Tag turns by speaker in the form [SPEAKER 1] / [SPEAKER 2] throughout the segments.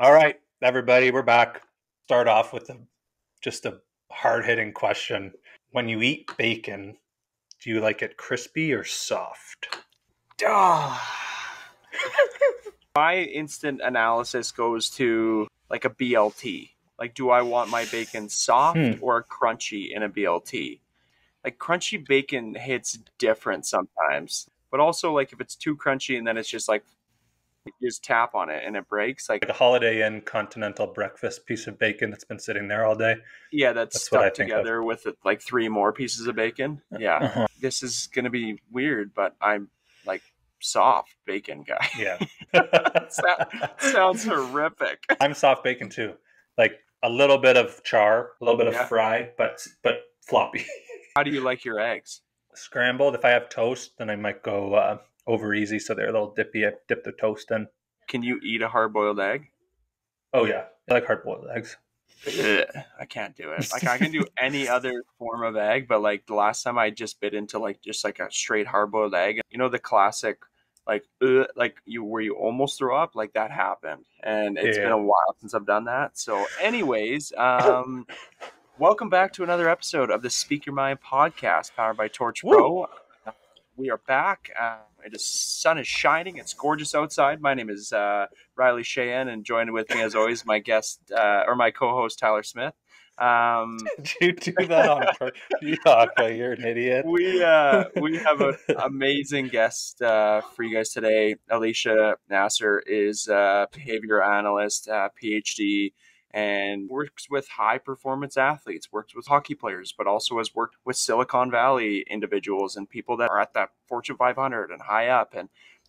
[SPEAKER 1] All right, everybody, we're back. Start off with just a hard-hitting question. When you eat bacon, do you like it crispy or soft?
[SPEAKER 2] My instant analysis goes to like a BLT. Like, do I want my bacon soft or crunchy in a BLT? Like, crunchy bacon hits different sometimes, but also like if it's too crunchy and then it's just like you just tap on it and it breaks. Like
[SPEAKER 1] a Holiday Inn continental breakfast piece of bacon that's been sitting there all day.
[SPEAKER 2] Yeah, that's
[SPEAKER 1] what I
[SPEAKER 2] stuck
[SPEAKER 1] think of.
[SPEAKER 2] together with like 3 more pieces of bacon. Yeah,
[SPEAKER 1] Uh-huh.
[SPEAKER 2] This is gonna be weird, but I'm like soft bacon guy.
[SPEAKER 1] Yeah.
[SPEAKER 2] Sounds horrific.
[SPEAKER 1] I'm soft bacon too. Like a little bit of char, a little bit of fry, but floppy.
[SPEAKER 2] How do you like your eggs?
[SPEAKER 1] Scrambled. If I have toast, then I might go over easy, so they're a little dippy. I dip the toast in.
[SPEAKER 2] Can you eat a hard-boiled egg?
[SPEAKER 1] Oh yeah, I like hard-boiled eggs.
[SPEAKER 2] Ugh, I can't do it. Like I can do any other form of egg, but like the last time I just bit into like just like a straight hard-boiled egg, you know, the classic like where you almost throw up, like that happened, and it's been a while since I've done that. So, anyways, welcome back to another episode of the Speak Your Mind podcast, powered by TorchPro. We are back. The sun is shining. It's gorgeous outside. My name is Riley Cheyenne, and joined with me, as always, my guest or my co-host, Tyler Smith.
[SPEAKER 1] Did you do that on purpose? You're an idiot.
[SPEAKER 2] We have an amazing guest for you guys today. Alicia Naser is a behavior analyst, PhD, and works with high-performance athletes, works with hockey players, but also has worked with Silicon Valley individuals and people that are at that Fortune 500 and high up.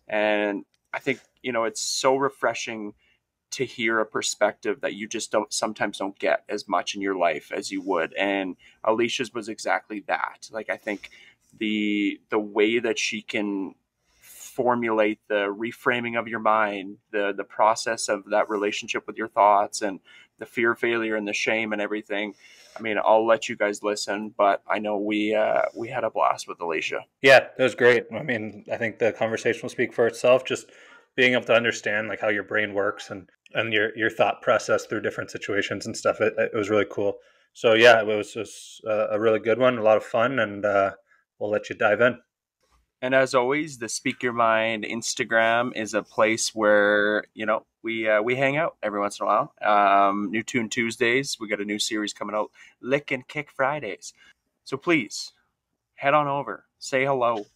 [SPEAKER 2] And I think, you know, it's so refreshing to hear a perspective that you just sometimes don't get as much in your life as you would. And Alicia's was exactly that. Like, I think the way that she can formulate the reframing of your mind, the process of that relationship with your thoughts and the fear of failure and the shame and everything. I mean, I'll let you guys listen, but I know we had a blast with Alicia.
[SPEAKER 1] Yeah, it was great. I mean, I think the conversation will speak for itself. Just being able to understand like how your brain works and your thought process through different situations and stuff. It was really cool. So yeah, it was a really good one, a lot of fun, and we'll let you dive in.
[SPEAKER 2] And as always, the Speak Your Mind Instagram is a place where, you know, we hang out every once in a while. New Tune Tuesdays. We got a new series coming out, Lick and Kick Fridays. So please head on over, say hello.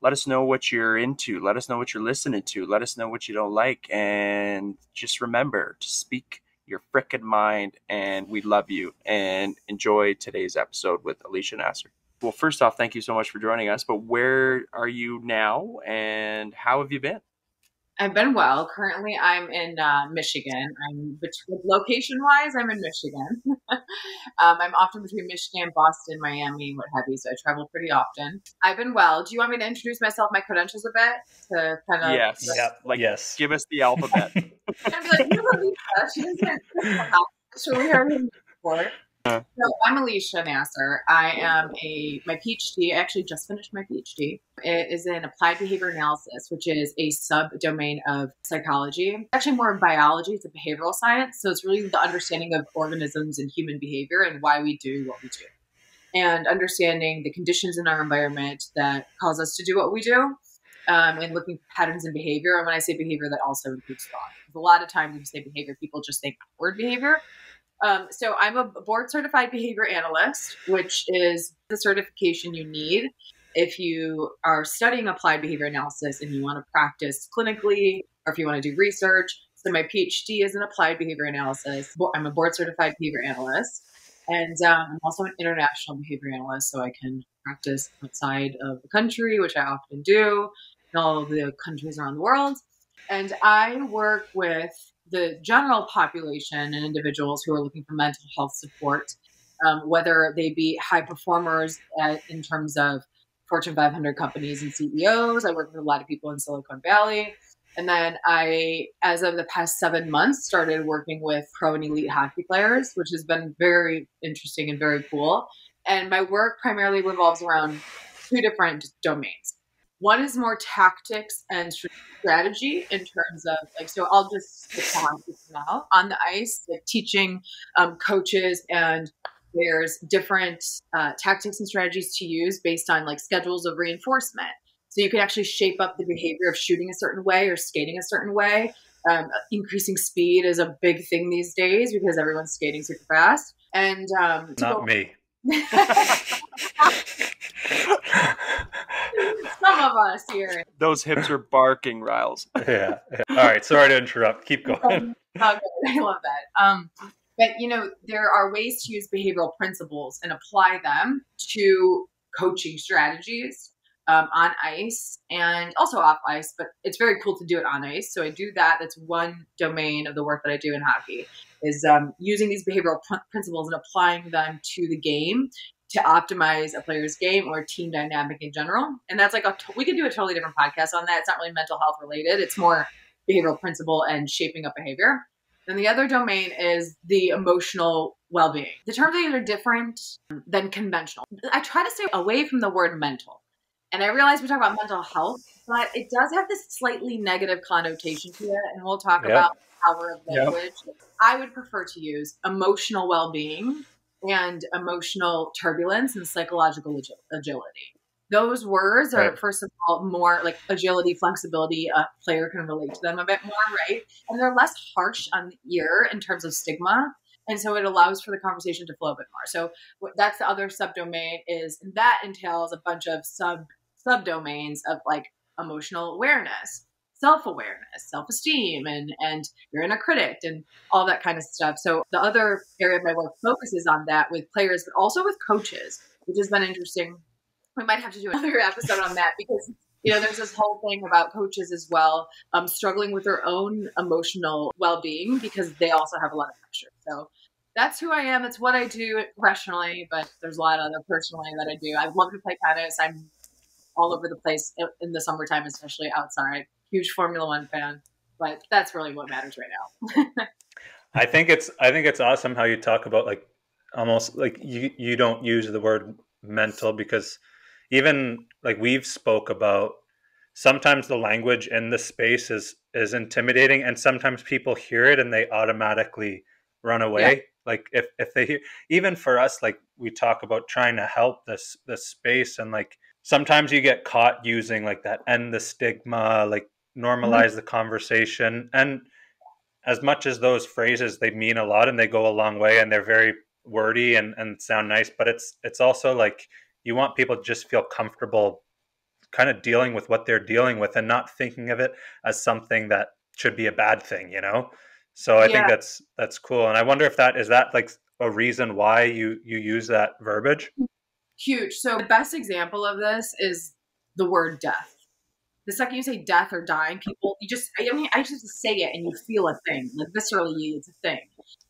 [SPEAKER 2] Let us know what you're into. Let us know what you're listening to. Let us know what you don't like. And just remember to speak your frickin' mind. And we love you. And enjoy today's episode with Alicia Naser. Well, first off, thank you so much for joining us. But where are you now and how have you been?
[SPEAKER 3] I've been well. Currently, I'm in Michigan. Location-wise, I'm in Michigan. I'm often between Michigan, Boston, Miami, what have you. So I travel pretty often. I've been well. Do you want me to introduce myself, my credentials a bit? To kind of
[SPEAKER 2] yes, yes. Give us the alphabet.
[SPEAKER 3] I'm like, she doesn't actually heard him before. So I'm Alicia Naser. I am my PhD. I actually just finished my PhD. It is in applied behavior analysis, which is a subdomain of psychology. Actually more of biology. It's a behavioral science. So it's really the understanding of organisms and human behavior and why we do what we do. And understanding the conditions in our environment that cause us to do what we do. And looking for patterns in behavior. And when I say behavior, that also includes thought. Because a lot of times when you say behavior, people just think word behavior. So I'm a board certified behavior analyst, which is the certification you need if you are studying applied behavior analysis and you want to practice clinically, or if you want to do research. So my PhD is in applied behavior analysis. I'm a board certified behavior analyst, and I'm also an international behavior analyst, so I can practice outside of the country, which I often do, in all of the countries around the world. And I work with the general population and individuals who are looking for mental health support, whether they be high performers in terms of Fortune 500 companies and CEOs. I work with a lot of people in Silicon Valley. And then I, as of the past 7 months, started working with pro and elite hockey players, which has been very interesting and very cool. And my work primarily revolves around 2 different domains. One is more tactics and strategic strategy in terms of like, so I'll just stick to hockey for now. On the ice, like teaching coaches and there's different tactics and strategies to use based on like schedules of reinforcement. So you can actually shape up the behavior of shooting a certain way or skating a certain way. Increasing speed is a big thing these days because everyone's skating super fast. And
[SPEAKER 1] not me.
[SPEAKER 3] Some of us here.
[SPEAKER 2] Those hips are barking, Riles.
[SPEAKER 1] Yeah. All right. Sorry to interrupt. Keep going.
[SPEAKER 3] I love that. But, you know, there are ways to use behavioral principles and apply them to coaching strategies on ice and also off ice. But it's very cool to do it on ice. So I do that. That's one domain of the work that I do in hockey is using these behavioral principles and applying them to the game to optimize a player's game or team dynamic in general. And that's like, we could do a totally different podcast on that. It's not really mental health related. It's more behavioral principle and shaping up behavior. Then the other domain is the emotional well-being. The terms are different than conventional. I try to stay away from the word mental. And I realize we talk about mental health, but it does have this slightly negative connotation to it. And we'll talk about the power of language. I would prefer to use emotional well-being and emotional turbulence and psychological agility. Those words are, first of all, more like agility, flexibility. A player can relate to them a bit more, right? And they're less harsh on the ear in terms of stigma. And so it allows for the conversation to flow a bit more. So that's the other subdomain is, and that entails a bunch of subdomains of like emotional awareness, self-awareness, self-esteem, and you're in a critic and all that kind of stuff. So the other area of my work focuses on that with players, but also with coaches, which has been interesting. We might have to do another episode on that because, you know, there's this whole thing about coaches as well, struggling with their own emotional well-being because they also have a lot of pressure. So that's who I am. It's what I do professionally, but there's a lot of other personally that I do. I love to play tennis. I'm all over the place in the summertime, especially outside. Huge Formula One fan, but that's really what matters right now.
[SPEAKER 1] I think it's awesome how you talk about like almost like you don't use the word mental because even like we've spoke about sometimes the language in the space is intimidating and sometimes people hear it and they automatically run away. Yeah. Like if they hear, even for us, like we talk about trying to help this space and like sometimes you get caught using like that end the stigma, like normalize the conversation. And as much as those phrases, they mean a lot and they go a long way and they're very wordy and sound nice, but it's also like you want people to just feel comfortable kind of dealing with what they're dealing with and not thinking of it as something that should be a bad thing, you know? So I think that's cool. And I wonder if that is like a reason why you use that verbiage?
[SPEAKER 3] Huge. So the best example of this is the word death. The second you say death or dying, people, I just say it and you feel a thing. Like viscerally, it's a thing,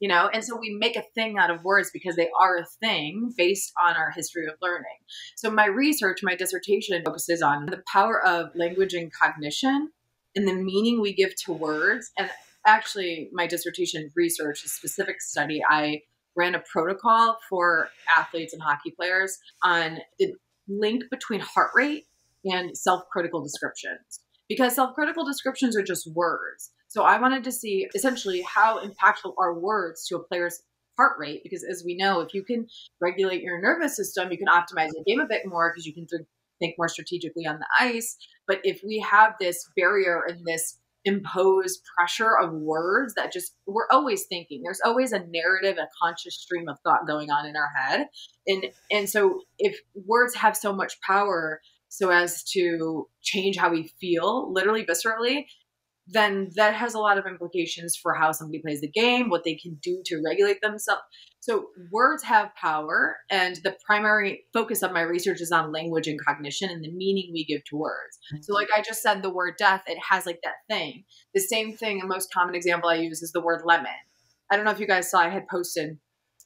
[SPEAKER 3] you know? And so we make a thing out of words because they are a thing based on our history of learning. So my research, my dissertation focuses on the power of language and cognition and the meaning we give to words. And actually, my dissertation research, a specific study, I ran a protocol for athletes and hockey players on the link between heart rate and self-critical descriptions, because self-critical descriptions are just words. So I wanted to see essentially how impactful are words to a player's heart rate, because as we know, if you can regulate your nervous system, you can optimize your game a bit more because you can think more strategically on the ice. But if we have this barrier and this imposed pressure of words that just, we're always thinking, there's always a narrative, a conscious stream of thought going on in our head. And so if words have so much power so as to change how we feel, literally viscerally, then that has a lot of implications for how somebody plays the game, what they can do to regulate themselves. So words have power, and the primary focus of my research is on language and cognition and the meaning we give to words. So like I just said, the word death, it has like that thing. The same thing, a most common example I use is the word lemon. I don't know if you guys saw, I had posted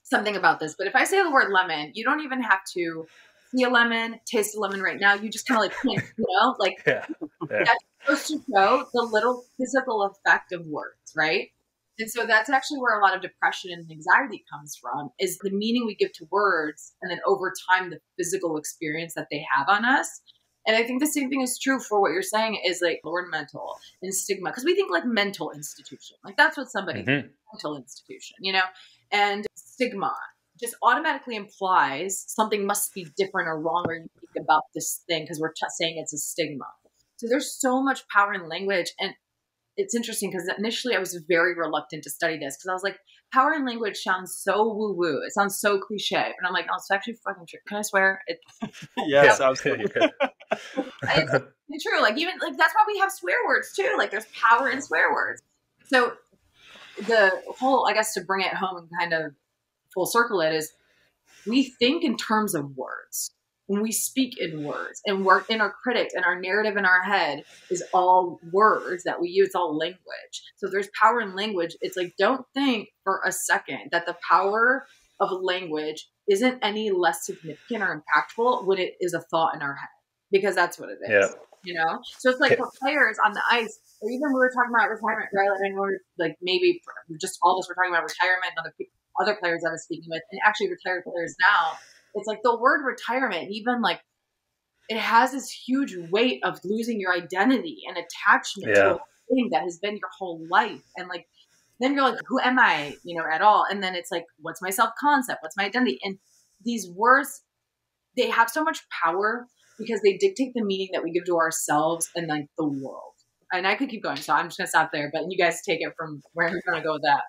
[SPEAKER 3] something about this, but if I say the word lemon, you don't even have to see a lemon, taste a lemon right now. You just kind of like, you know, like that goes to show the little physical effect of words, right? And so that's actually where a lot of depression and anxiety comes from, is the meaning we give to words and then over time, the physical experience that they have on us. And I think the same thing is true for what you're saying is like the word mental and stigma. Because we think like mental institution, like that's what somebody thinks, mental institution, you know? And stigma just automatically implies something must be different or wrong or unique about this thing because we're saying it's a stigma. So there's so much power in language. And it's interesting because initially I was very reluctant to study this because I was like, power in language sounds so woo-woo. It sounds so cliche. And I'm like, oh, it's actually fucking true. Can I swear?
[SPEAKER 2] Yes, absolutely.
[SPEAKER 3] It's true. Like even like that's why we have swear words too. Like there's power in swear words. So the whole, I guess, to bring it home and kind of full circle it is we think in terms of words. When we speak in words and work in our critics and our narrative in our head is all words that we use, it's all language. So if there's power in language, it's like, don't think for a second that the power of language isn't any less significant or impactful when it is a thought in our head, because that's what it is,
[SPEAKER 1] Yeah.
[SPEAKER 3] you know? So it's like for players on the ice, or even we were talking about retirement, right? Like, we're like maybe just all of us were talking about retirement and other players I was speaking with, and actually retired players now. It's like the word retirement, even like it has this huge weight of losing your identity and attachment to a thing that has been your whole life. And like, then you're like, who am I, you know, at all? And then it's like, what's my self-concept? What's my identity? And these words, they have so much power because they dictate the meaning that we give to ourselves and like the world. And I could keep going, so I'm just going to stop there, but you guys take it from where you're going to go with that.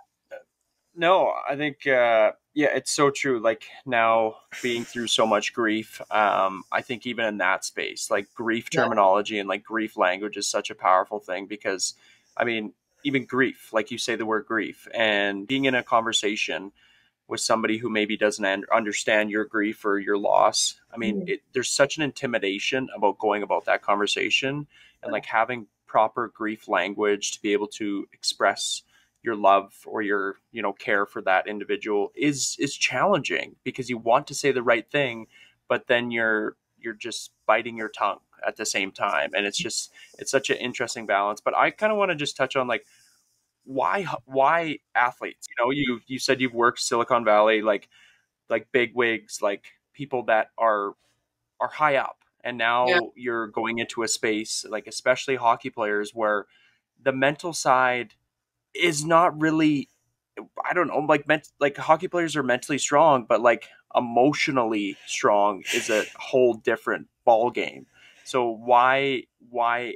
[SPEAKER 2] No, I think, yeah, it's so true. Like now being through so much grief, I think even in that space, like grief terminology and like grief language is such a powerful thing because, I mean, even grief, like you say the word grief, and being in a conversation with somebody who maybe doesn't understand your grief or your loss. I mean, there's such an intimidation about going about that conversation and like having proper grief language to be able to express your love or your, you know, care for that individual is challenging because you want to say the right thing, but then you're just biting your tongue at the same time. And it's such an interesting balance. But I kind of want to just touch on like, why athletes? You know, you said you've worked Silicon Valley, like big wigs, like people that are high up, and now you're going into a space like especially hockey players where the mental side is not really, I don't know, like hockey players are mentally strong, but like emotionally strong is a whole different ball game. So why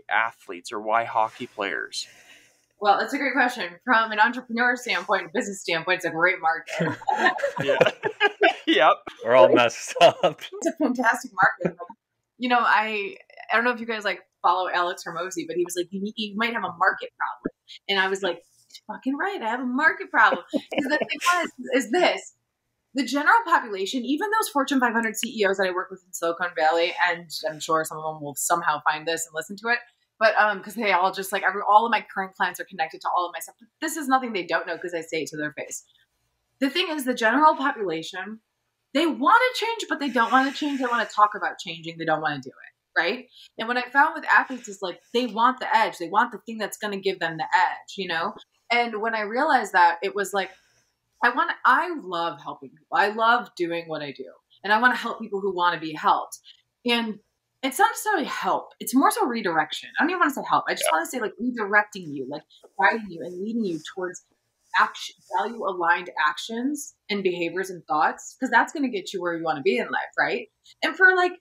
[SPEAKER 2] athletes or why hockey players?
[SPEAKER 3] Well, it's a great question. From an entrepreneur standpoint, a business standpoint, it's a great market.
[SPEAKER 2] Yep.
[SPEAKER 1] We're all messed up.
[SPEAKER 3] It's a fantastic market. You know, I don't know if you guys like follow Alex Hormozy, but he was like, you might have a market problem. And I was like, fucking right, I have a market problem. Because the thing is this. The general population, even those Fortune 500 CEOs that I work with in Silicon Valley, and I'm sure some of them will somehow find this and listen to it, but because they all just like, all of my current clients are connected to all of my stuff. But this is nothing they don't know because I say it to their face. The thing is, the general population, they want to change, but they don't want to change. They want to talk about changing. They don't want to do it, right? And what I found with athletes is like, they want the edge. They want the thing that's going to give them the edge, you know? And when I realized that, it was like, I love helping people. I love doing what I do. And I want to help people who want to be helped. And it's not necessarily help. It's more so redirection. I don't even want to say help. I just want to say like redirecting you, like guiding you and leading you towards action, value-aligned actions and behaviors and thoughts, because that's going to get you where you want to be in life, right? And for like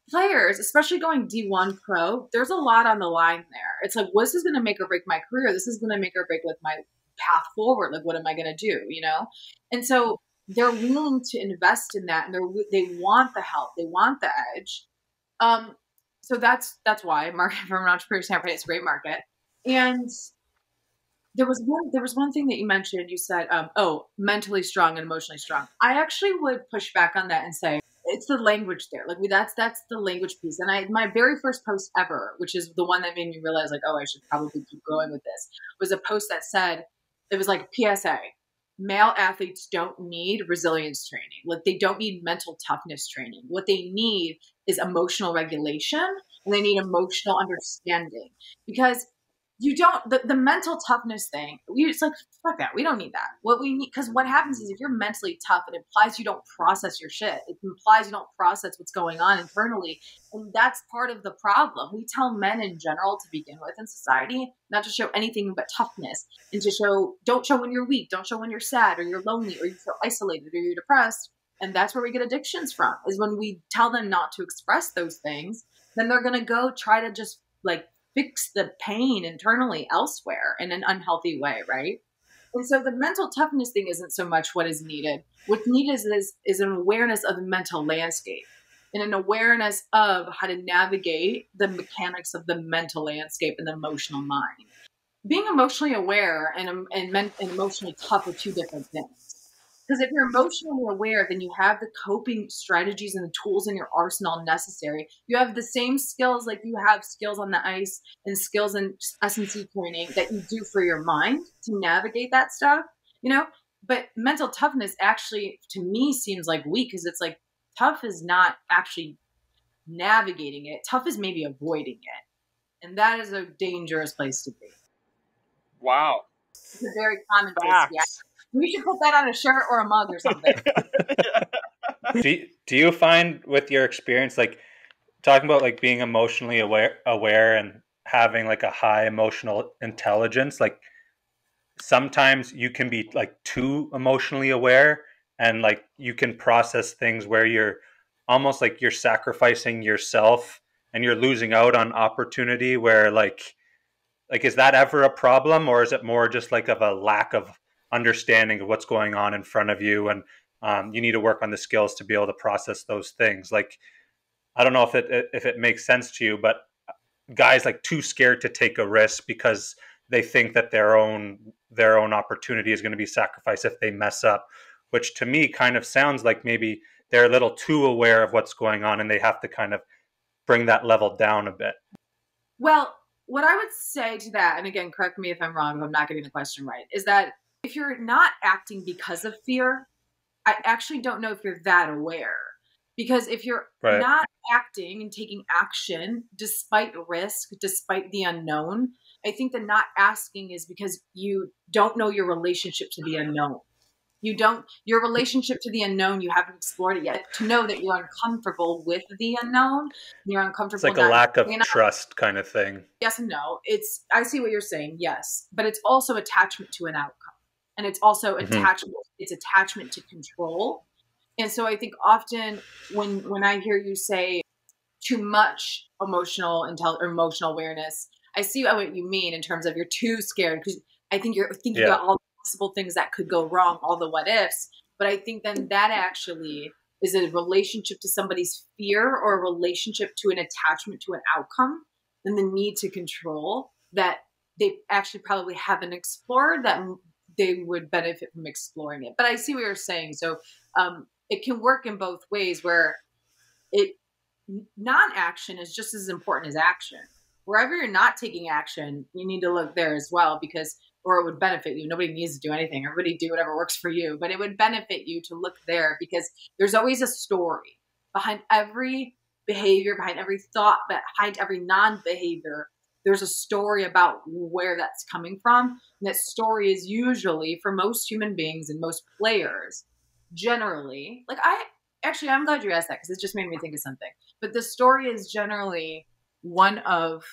[SPEAKER 3] players, especially going D1 pro, there's a lot on the line there. It's like, this is going to make or break my career. This is going to make or break like my path forward. Like, what am I going to do? You know? And so they're willing to invest in that, and they want the help. They want the edge. So that's why market from an entrepreneur standpoint, it's a great market. And there was one thing that you mentioned. You said, mentally strong and emotionally strong. I actually would push back on that and say it's the language there. Like that's the language piece. And my very first post ever, which is the one that made me realize like, oh, I should probably keep going with this, was a post that said, it was like PSA. Male athletes don't need resilience training. Like they don't need mental toughness training. What they need is emotional regulation, and they need emotional understanding, because you don't, the mental toughness thing, it's like, fuck that. We don't need that. What we need, because what happens is if you're mentally tough, it implies you don't process your shit. It implies you don't process what's going on internally. And that's part of the problem. We tell men in general to begin with in society, not to show anything but toughness, and to show, don't show when you're weak, don't show when you're sad or you're lonely or you feel isolated or you're depressed. And that's where we get addictions from, is when we tell them not to express those things, then they're going to go try to just like fix the pain internally elsewhere in an unhealthy way, right? And so the mental toughness thing isn't so much what is needed. What's needed is an awareness of the mental landscape and an awareness of how to navigate the mechanics of the mental landscape and the emotional mind. Being emotionally aware and emotionally tough are two different things. Because if you're emotionally aware, then you have the coping strategies and the tools in your arsenal necessary. You have the same skills, like you have skills on the ice and skills in S&C training that you do for your mind to navigate that stuff, you know? But mental toughness actually, to me, seems like weak, because it's like tough is not actually navigating it. Tough is maybe avoiding it. And that is a dangerous place to be.
[SPEAKER 2] Wow.
[SPEAKER 3] It's a very common place to be. We should put that on a shirt or a mug or something.
[SPEAKER 1] Do you find with your experience, like talking about like being emotionally aware and having like a high emotional intelligence, like sometimes you can be like too emotionally aware and like you can process things where you're almost like you're sacrificing yourself and you're losing out on opportunity, where like is that ever a problem, or is it more just like of a lack of understanding of what's going on in front of you, and you need to work on the skills to be able to process those things? Like, I don't know if it makes sense to you, but guys like too scared to take a risk because they think that their own opportunity is going to be sacrificed if they mess up, which to me kind of sounds like maybe they're a little too aware of what's going on and they have to kind of bring that level down a bit.
[SPEAKER 3] Well, what I would say to that, and again, correct me if I'm wrong, if I'm not getting the question right, is that if you're not acting because of fear, I actually don't know if you're that aware. Because if you're not acting and taking action despite risk, despite the unknown, I think the not asking is because you don't know your relationship to the unknown. Your relationship to the unknown, you haven't explored it yet. To know that you're uncomfortable with the unknown, you're uncomfortable.
[SPEAKER 1] It's like a lack of trust kind of thing.
[SPEAKER 3] Yes and no. I see what you're saying, yes. But it's also attachment to an outcome. And it's also attachment to control. And so I think often when I hear you say too much emotional awareness, I see what you mean in terms of you're too scared, because I think you're thinking about all the possible things that could go wrong, all the what ifs. But I think then that actually is a relationship to somebody's fear or a relationship to an attachment to an outcome and the need to control that they actually probably haven't explored, that they would benefit from exploring it. But I see what you're saying. So it can work in both ways, where non-action is just as important as action. Wherever you're not taking action, you need to look there as well, or it would benefit you. Nobody needs to do anything. Everybody do whatever works for you, but it would benefit you to look there, because there's always a story behind every behavior, behind every thought, behind every non-behavior. There's a story about where that's coming from. And that story is usually, for most human beings and most players, generally, I'm glad you asked that, because it just made me think of something. But the story is generally one of,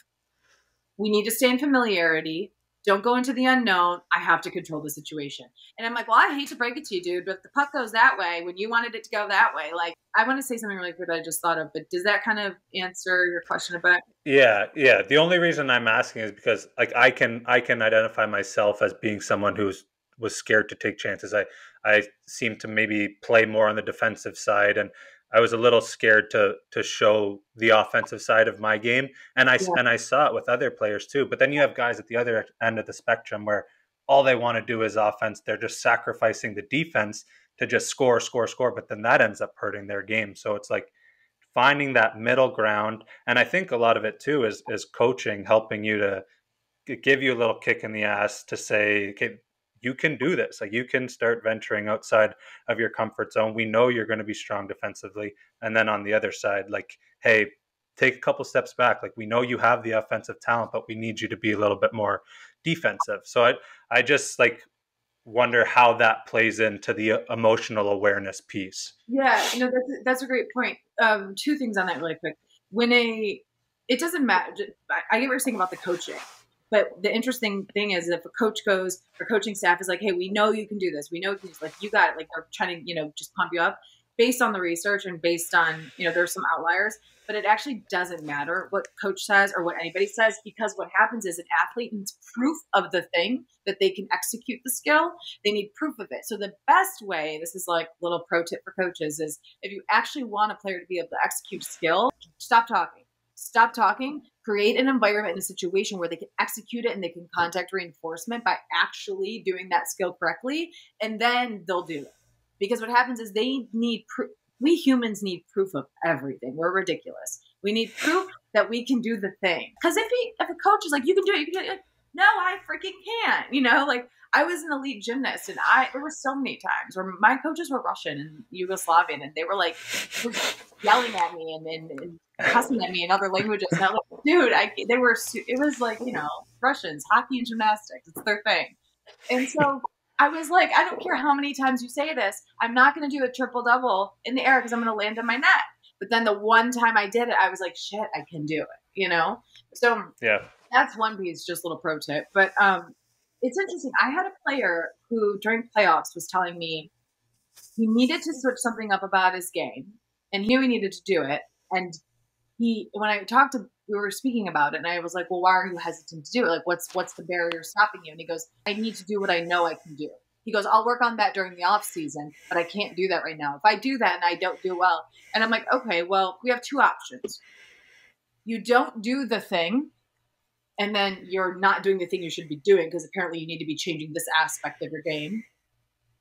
[SPEAKER 3] we need to stay in familiarity. Don't go into the unknown. I have to control the situation. And I'm like, well, I hate to break it to you, dude, but the puck goes that way when you wanted it to go that way. Like, I want to say something really quick that I just thought of, but does that kind of answer your question a bit?
[SPEAKER 1] Yeah. The only reason I'm asking is because like I can identify myself as being someone was scared to take chances. I seem to maybe play more on the defensive side, and I was a little scared to show the offensive side of my game, and I saw it with other players too. But then you have guys at the other end of the spectrum where all they want to do is offense. They're just sacrificing the defense to just score, but then that ends up hurting their game. So it's like finding that middle ground, and I think a lot of it too is coaching, helping you to give you a little kick in the ass to say, okay, you can do this. Like, you can start venturing outside of your comfort zone. We know you're going to be strong defensively. And then on the other side, like, hey, take a couple steps back. Like, we know you have the offensive talent, but we need you to be a little bit more defensive. So I just like wonder how that plays into the emotional awareness piece.
[SPEAKER 3] Yeah, that's a great point. Two things on that really quick. It doesn't matter. I get what you're saying about the coaching, but the interesting thing is if a coach goes, or coaching staff is like, hey, we know you can do this. We know you can do this. Like, you got it. Like, they're trying to, just pump you up based on the research and based on, there's some outliers, but it actually doesn't matter what coach says or what anybody says, because what happens is an athlete needs proof of the thing that they can execute the skill. They need proof of it. So the best way, this is like a little pro tip for coaches, is if you actually want a player to be able to execute skill, stop talking. Stop talking, create an environment and a situation where they can execute it and they can contact reinforcement by actually doing that skill correctly, and then they'll do it. Because what happens is they need proof. We humans need proof of everything. We're ridiculous. We need proof that we can do the thing. Because if a coach is like, you can do it, you can do it. Like, no, I freaking can't. Like, I was an elite gymnast, and there were so many times where my coaches were Russian and Yugoslavian, and they were like yelling at me and cussing at me in other languages. And I was like, dude, it was like, Russians, hockey and gymnastics, it's their thing. And so I was like, I don't care how many times you say this, I'm not going to do a triple double in the air because I'm going to land on my net. But then the one time I did it, I was like, shit, I can do it, So yeah, that's one piece, just a little pro tip. But it's interesting. I had a player who during playoffs was telling me he needed to switch something up about his game, and he knew he needed to do it. And when we were speaking about it, and I was like, well, why are you hesitant to do it? Like, what's the barrier stopping you? And he goes, I need to do what I know I can do. He goes, I'll work on that during the off season, but I can't do that right now. If I do that and I don't do well, and I'm like, okay, well, we have two options. You don't do the thing, and then you're not doing the thing you should be doing because apparently you need to be changing this aspect of your game.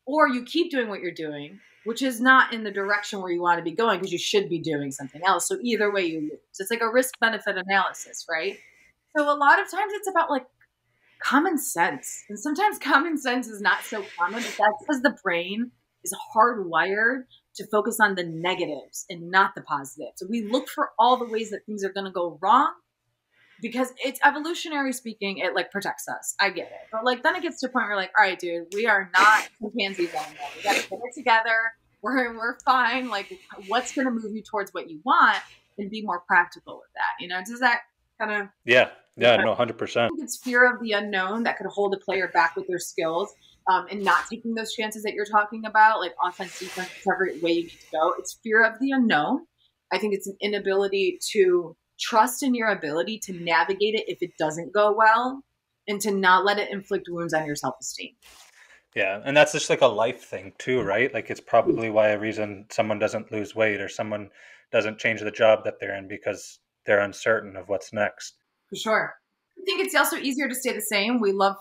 [SPEAKER 3] Or you keep doing what you're doing, which is not in the direction where you want to be going because you should be doing something else. So either way you lose. It's like a risk-benefit analysis, right? So a lot of times it's about like common sense. And sometimes common sense is not so common, but that's because the brain is hardwired to focus on the negatives and not the positives. So we look for all the ways that things are going to go wrong because it's evolutionary speaking, it like protects us. I get it. But like then it gets to a point where like, all right, dude, we are not chimpanzees anymore. We got to get it together. We're fine. Like, what's going to move you towards what you want, and be more practical with that. Does that kind of...
[SPEAKER 1] Yeah, no, 100%.
[SPEAKER 3] I think it's fear of the unknown that could hold a player back with their skills, and not taking those chances that you're talking about, like offense, defense, whichever way you need to go. It's fear of the unknown. I think it's an inability to trust in your ability to navigate it if it doesn't go well, and to not let it inflict wounds on your self-esteem.
[SPEAKER 1] Yeah, and that's just like a life thing too, right? Like, it's probably why a reason someone doesn't lose weight or someone doesn't change the job that they're in, because they're uncertain of what's next.
[SPEAKER 3] For sure. I think it's also easier to stay the same. We love,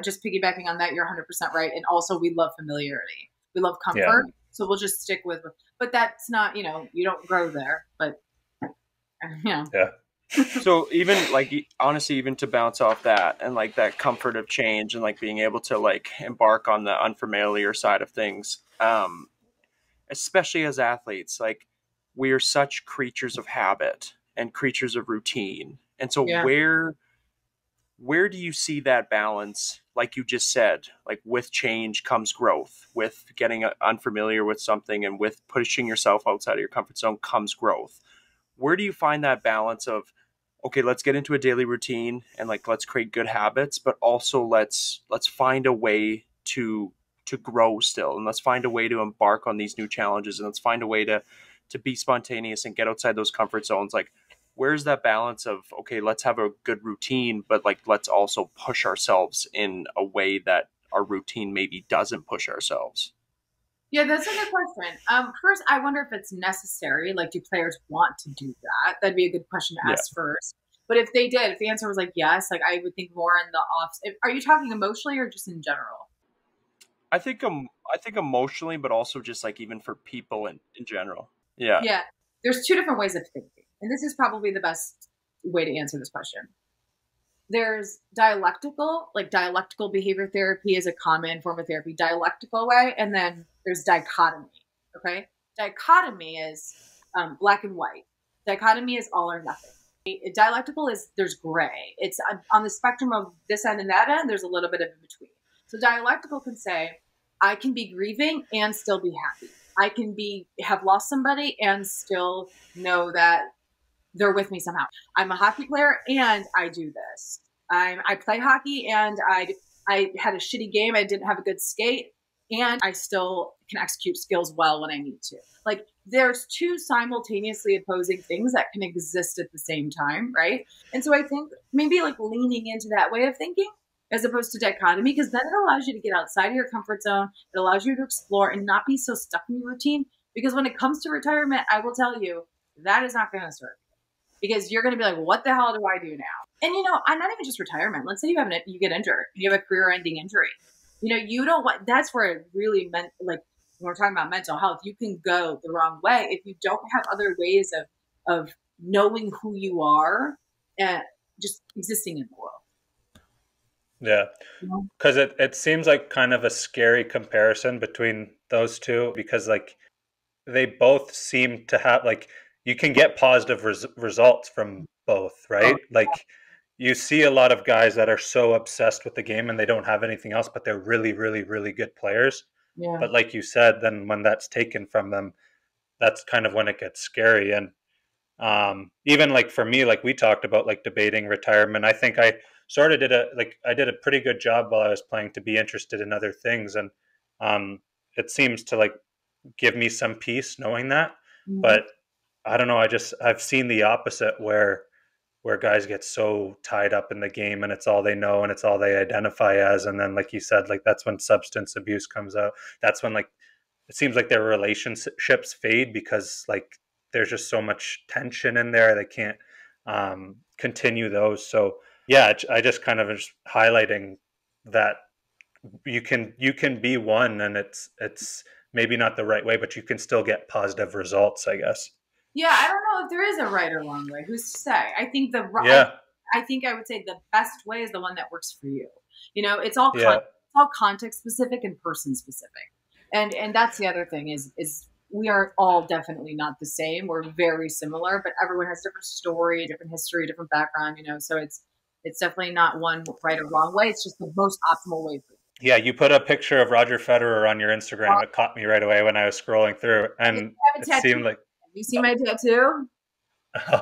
[SPEAKER 3] just piggybacking on that, you're 100% right. And also we love familiarity. We love comfort. Yeah. So we'll just stick with, but that's not, you don't grow there, but
[SPEAKER 1] Yeah.
[SPEAKER 2] So even like, honestly, even to bounce off that and like that comfort of change and like being able to like embark on the unfamiliar side of things, especially as athletes, like we are such creatures of habit and creatures of routine. And so where do you see that balance? Like you just said, like with change comes growth, with getting unfamiliar with something and with pushing yourself outside of your comfort zone comes growth. Where do you find that balance of, okay, let's get into a daily routine and like, let's create good habits, but also let's find a way to grow still. And let's find a way to embark on these new challenges. And let's find a way to be spontaneous and get outside those comfort zones. Like, where's that balance of, okay, let's have a good routine, but like, let's also push ourselves in a way that our routine maybe doesn't push ourselves?
[SPEAKER 3] Yeah, that's a good question. First, I wonder if it's necessary. Like, do players want to do that? That'd be a good question to ask first. But if they did, if the answer was like yes, like I would think more in the off. Are you talking emotionally or just in general?
[SPEAKER 2] I think emotionally, but also just like even for people in general. Yeah.
[SPEAKER 3] Yeah. There's two different ways of thinking, and this is probably the best way to answer this question. There's dialectical behavior therapy is a common form of therapy, dialectical way. And then there's dichotomy. Okay. Dichotomy is black and white. Dichotomy is all or nothing. Dialectical is there's gray. It's on the spectrum of this end and that end, there's a little bit of in between. So dialectical can say, I can be grieving and still be happy. I can have lost somebody and still know that they're with me somehow. I'm a hockey player and I do this. I play hockey and I had a shitty game. I didn't have a good skate and I still can execute skills well when I need to. Like there's two simultaneously opposing things that can exist at the same time, right? And so I think maybe like leaning into that way of thinking as opposed to dichotomy, because then it allows you to get outside of your comfort zone. It allows you to explore and not be so stuck in your routine. Because when it comes to retirement, I will tell you, that is not going to serve you. Because you're going to be like, what the hell do I do now? And, I'm not even just retirement. Let's say you get injured. You have a career-ending injury. You don't want, that's where it really meant, like, when we're talking about mental health, you can go the wrong way if you don't have other ways of knowing who you are and just existing in the world.
[SPEAKER 1] Yeah, because it seems like kind of a scary comparison between those two, because like they both seem to have, like, you can get positive results from both, right? Like you see a lot of guys that are so obsessed with the game and they don't have anything else, but they're really, really, really good players.
[SPEAKER 3] Yeah.
[SPEAKER 1] But like you said, then when that's taken from them, that's kind of when it gets scary. And even like for me, like we talked about, like debating retirement, I think I sort of did a pretty good job while I was playing to be interested in other things. And it seems to like give me some peace knowing that. Mm-hmm. But I don't know. I've seen the opposite where guys get so tied up in the game and it's all they know and it's all they identify as. And then, like you said, like that's when substance abuse comes out. That's when like it seems like their relationships fade because like there's just so much tension in there. They can't continue those. So yeah, I just kind of just highlighting that you can be one, and it's maybe not the right way, but you can still get positive results, I guess.
[SPEAKER 3] Yeah, I don't know if there is a right or wrong way. Who's to say? I think I think I would say the best way is the one that works for you. It's all it's all context specific and person specific, and that's the other thing is we are all definitely not the same. We're very similar, but everyone has different story, different history, different background. So it's definitely not one right or wrong way. It's just the most optimal way for you.
[SPEAKER 1] Yeah, you put a picture of Roger Federer on your Instagram. It caught me right away when I was scrolling through, and it seemed like.
[SPEAKER 3] You see my tattoo?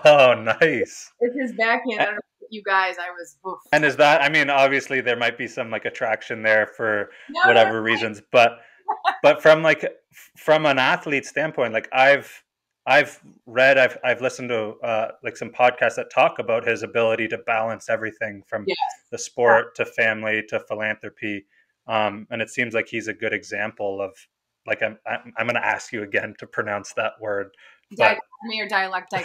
[SPEAKER 1] Oh, nice.
[SPEAKER 3] It's his backhand. I don't know if you guys, I was. Oof.
[SPEAKER 1] And is that? I mean, obviously there might be some like attraction there for whatever reasons, but from an athlete standpoint, like I've read, I've listened to like some podcasts that talk about his ability to balance everything from the sport to family to philanthropy, and it seems like he's a good example of. Like I'm going to ask you again to pronounce that word.
[SPEAKER 3] Dialectical.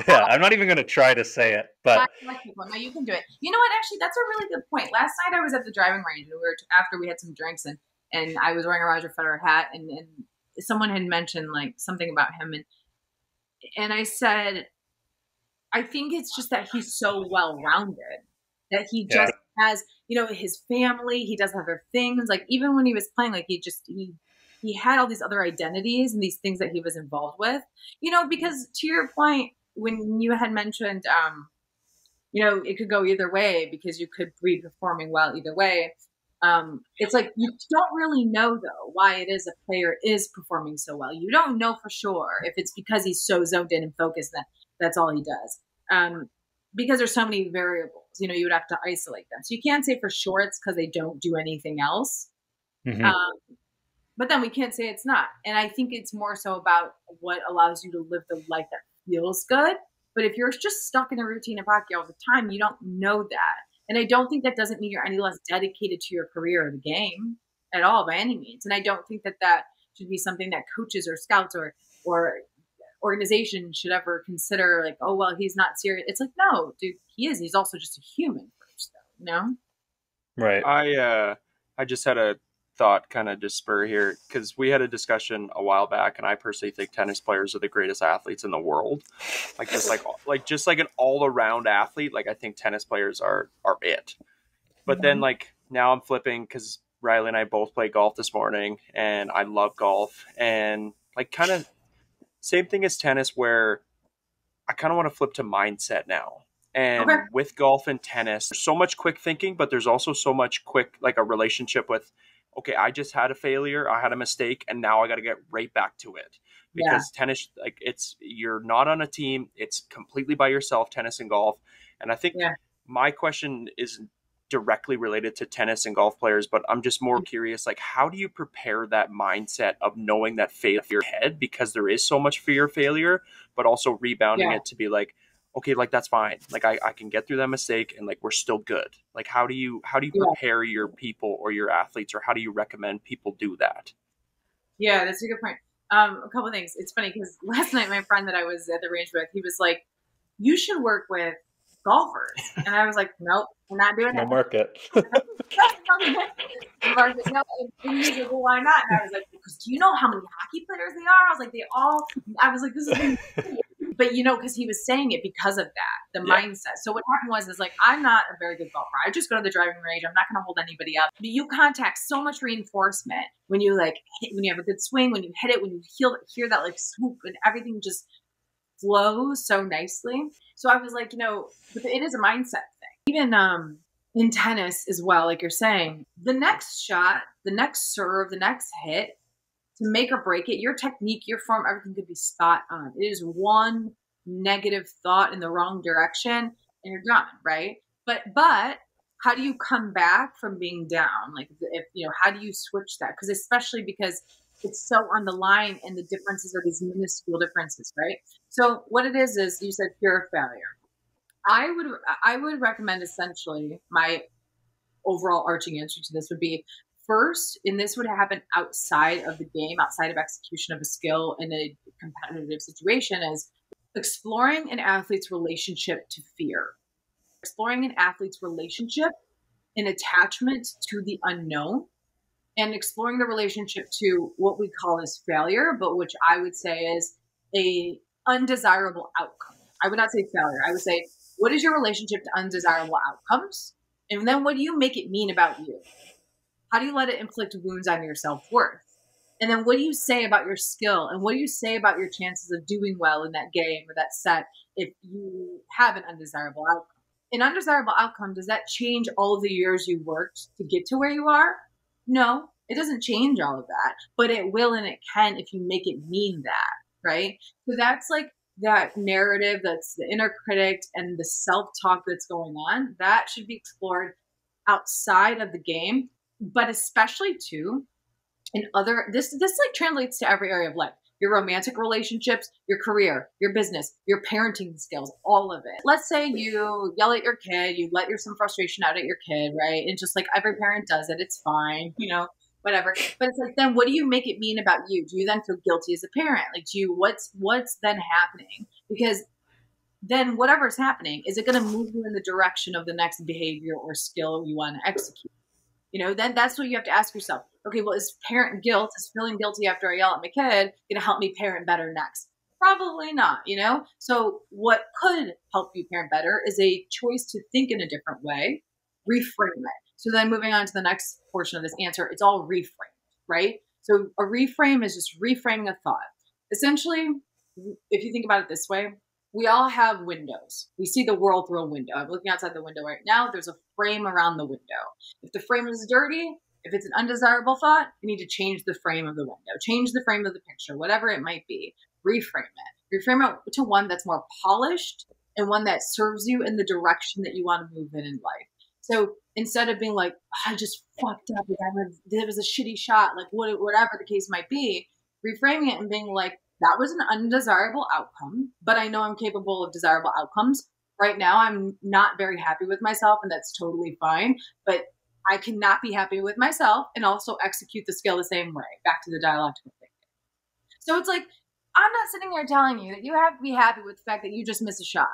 [SPEAKER 1] Yeah, I'm not even going to try to say it, but
[SPEAKER 3] no, you can do it. You know what? Actually, that's a really good point. Last night I was at the driving range, and after we had some drinks, and I was wearing a Roger Federer hat, and someone had mentioned like something about him, and I said, I think it's just that he's so well rounded that he just has, his family. He does other things. Like even when he was playing, like he had all these other identities and these things that he was involved with, because to your point, when you had mentioned, it could go either way because you could be performing well either way. It's like, you don't really know though, why it is a player is performing so well. You don't know for sure if it's because he's so zoned in and focused that that's all he does. Because there's so many variables, you would have to isolate them. So you can't say for sure it's because they don't do anything else. Mm-hmm. But then we can't say it's not. And I think it's more so about what allows you to live the life that feels good. But if you're just stuck in a routine of hockey all the time, you don't know that. And I don't think that doesn't mean you're any less dedicated to your career or the game at all by any means. And I don't think that should be something that coaches or scouts or organization should ever consider like, oh, well, he's not serious. It's like, no, dude, he is. He's also just a human first, though,
[SPEAKER 1] Right.
[SPEAKER 2] I just had a thought kind of just spur here because we had a discussion a while back, and I personally think tennis players are the greatest athletes in the world. Just like an all around athlete. Like I think tennis players are it. But then like now I'm flipping because Riley and I both played golf this morning, and I love golf, and like kind of same thing as tennis, where I kind of want to flip to mindset now. And
[SPEAKER 3] Okay.
[SPEAKER 2] with golf and tennis, there's so much quick thinking, but there's also so much quick, like a relationship with, okay, I just had a failure, I had a mistake, and now I got to get right back to it.
[SPEAKER 3] Yeah.
[SPEAKER 2] Because tennis, like you're not on a team, it's completely by yourself, tennis and golf. And I think my question is directly related to tennis and golf players, but I'm just more curious, like, how do you prepare that mindset of knowing that failure ahead, because there is so much fear of failure, but also rebounding it to be like, okay, like that's fine. Like I can get through that mistake and like we're still good. Like how do you prepare your people or your athletes, or how do you recommend people do that?
[SPEAKER 3] Yeah, that's a good point. A couple of things. It's funny because last night my friend that I was at the range with, he was like, "You should work with golfers," and I was like, "Nope, we're not doing
[SPEAKER 1] No
[SPEAKER 3] it."
[SPEAKER 1] market.
[SPEAKER 3] Marcus, no, and he's like, "Well, why not?" And I was like, "Because do you know how many hockey players they are?" I was like, "They all." I was like, "This is." But because he was saying it because of that, the mindset. So what happened is like, I'm not a very good golfer. I just go to the driving range. I'm not going to hold anybody up. But you contact so much reinforcement when you when you have a good swing, when you hit it, when you hear that like swoop, and everything just flows so nicely. So I was like, but it is a mindset thing. Even in tennis as well, like you're saying, the next shot, the next serve, the next hit, to make or break it, your technique, your form, everything could be spot on. It is one negative thought in the wrong direction and you're done, right? But how do you come back from being down? Like if how do you switch that? Because especially because it's so on the line and the differences are these minuscule differences, right? So what it is you said fear of failure. I would recommend, essentially, my overall arching answer to this would be, first, and this would happen outside of the game, outside of execution of a skill in a competitive situation, is exploring an athlete's relationship to fear. Exploring an athlete's relationship and attachment to the unknown, and exploring the relationship to what we call as failure, but which I would say is a undesirable outcome. I would not say failure. I would say, what is your relationship to undesirable outcomes? And then what do you make it mean about you? How do you let it inflict wounds on your self-worth? And then what do you say about your skill? And what do you say about your chances of doing well in that game or that set if you have an undesirable outcome? An undesirable outcome, does that change all of the years you worked to get to where you are? No, it doesn't change all of that, but it will and it can if you make it mean that, right? So that's like that narrative, that's the inner critic and the self-talk that's going on, that should be explored outside of the game, but especially too in other, this like translates to every area of life. Your romantic relationships, your career, your business, your parenting skills, all of it. Let's say you yell at your kid, you let some frustration out at your kid, right? And just like every parent does it, it's fine, whatever. But it's like, then what do you make it mean about you? Do you then feel guilty as a parent? Like, what's then happening? Because then whatever's happening, is it going to move you in the direction of the next behavior or skill you want to execute? Then that's what you have to ask yourself. Okay, well, is feeling guilty after I yell at my kid going to help me parent better next? Probably not, So what could help you parent better is a choice to think in a different way, reframe it. So then moving on to the next portion of this answer, it's all reframed, right? So a reframe is just reframing a thought. Essentially, if you think about it this way, we all have windows. We see the world through a window. I'm looking outside the window right now. There's a frame around the window. If the frame is dirty, if it's an undesirable thought, you need to change the frame of the window, change the frame of the picture, whatever it might be. Reframe it. Reframe it to one that's more polished and one that serves you in the direction that you want to move in life. So instead of being like, I just fucked up, it was a shitty shot, like whatever the case might be, reframing it and being like, that was an undesirable outcome, but I know I'm capable of desirable outcomes. Right now, I'm not very happy with myself, and that's totally fine. But I cannot be happy with myself and also execute the skill the same way. Back to the dialectical thinking. So it's like, I'm not sitting there telling you that you have to be happy with the fact that you just missed a shot.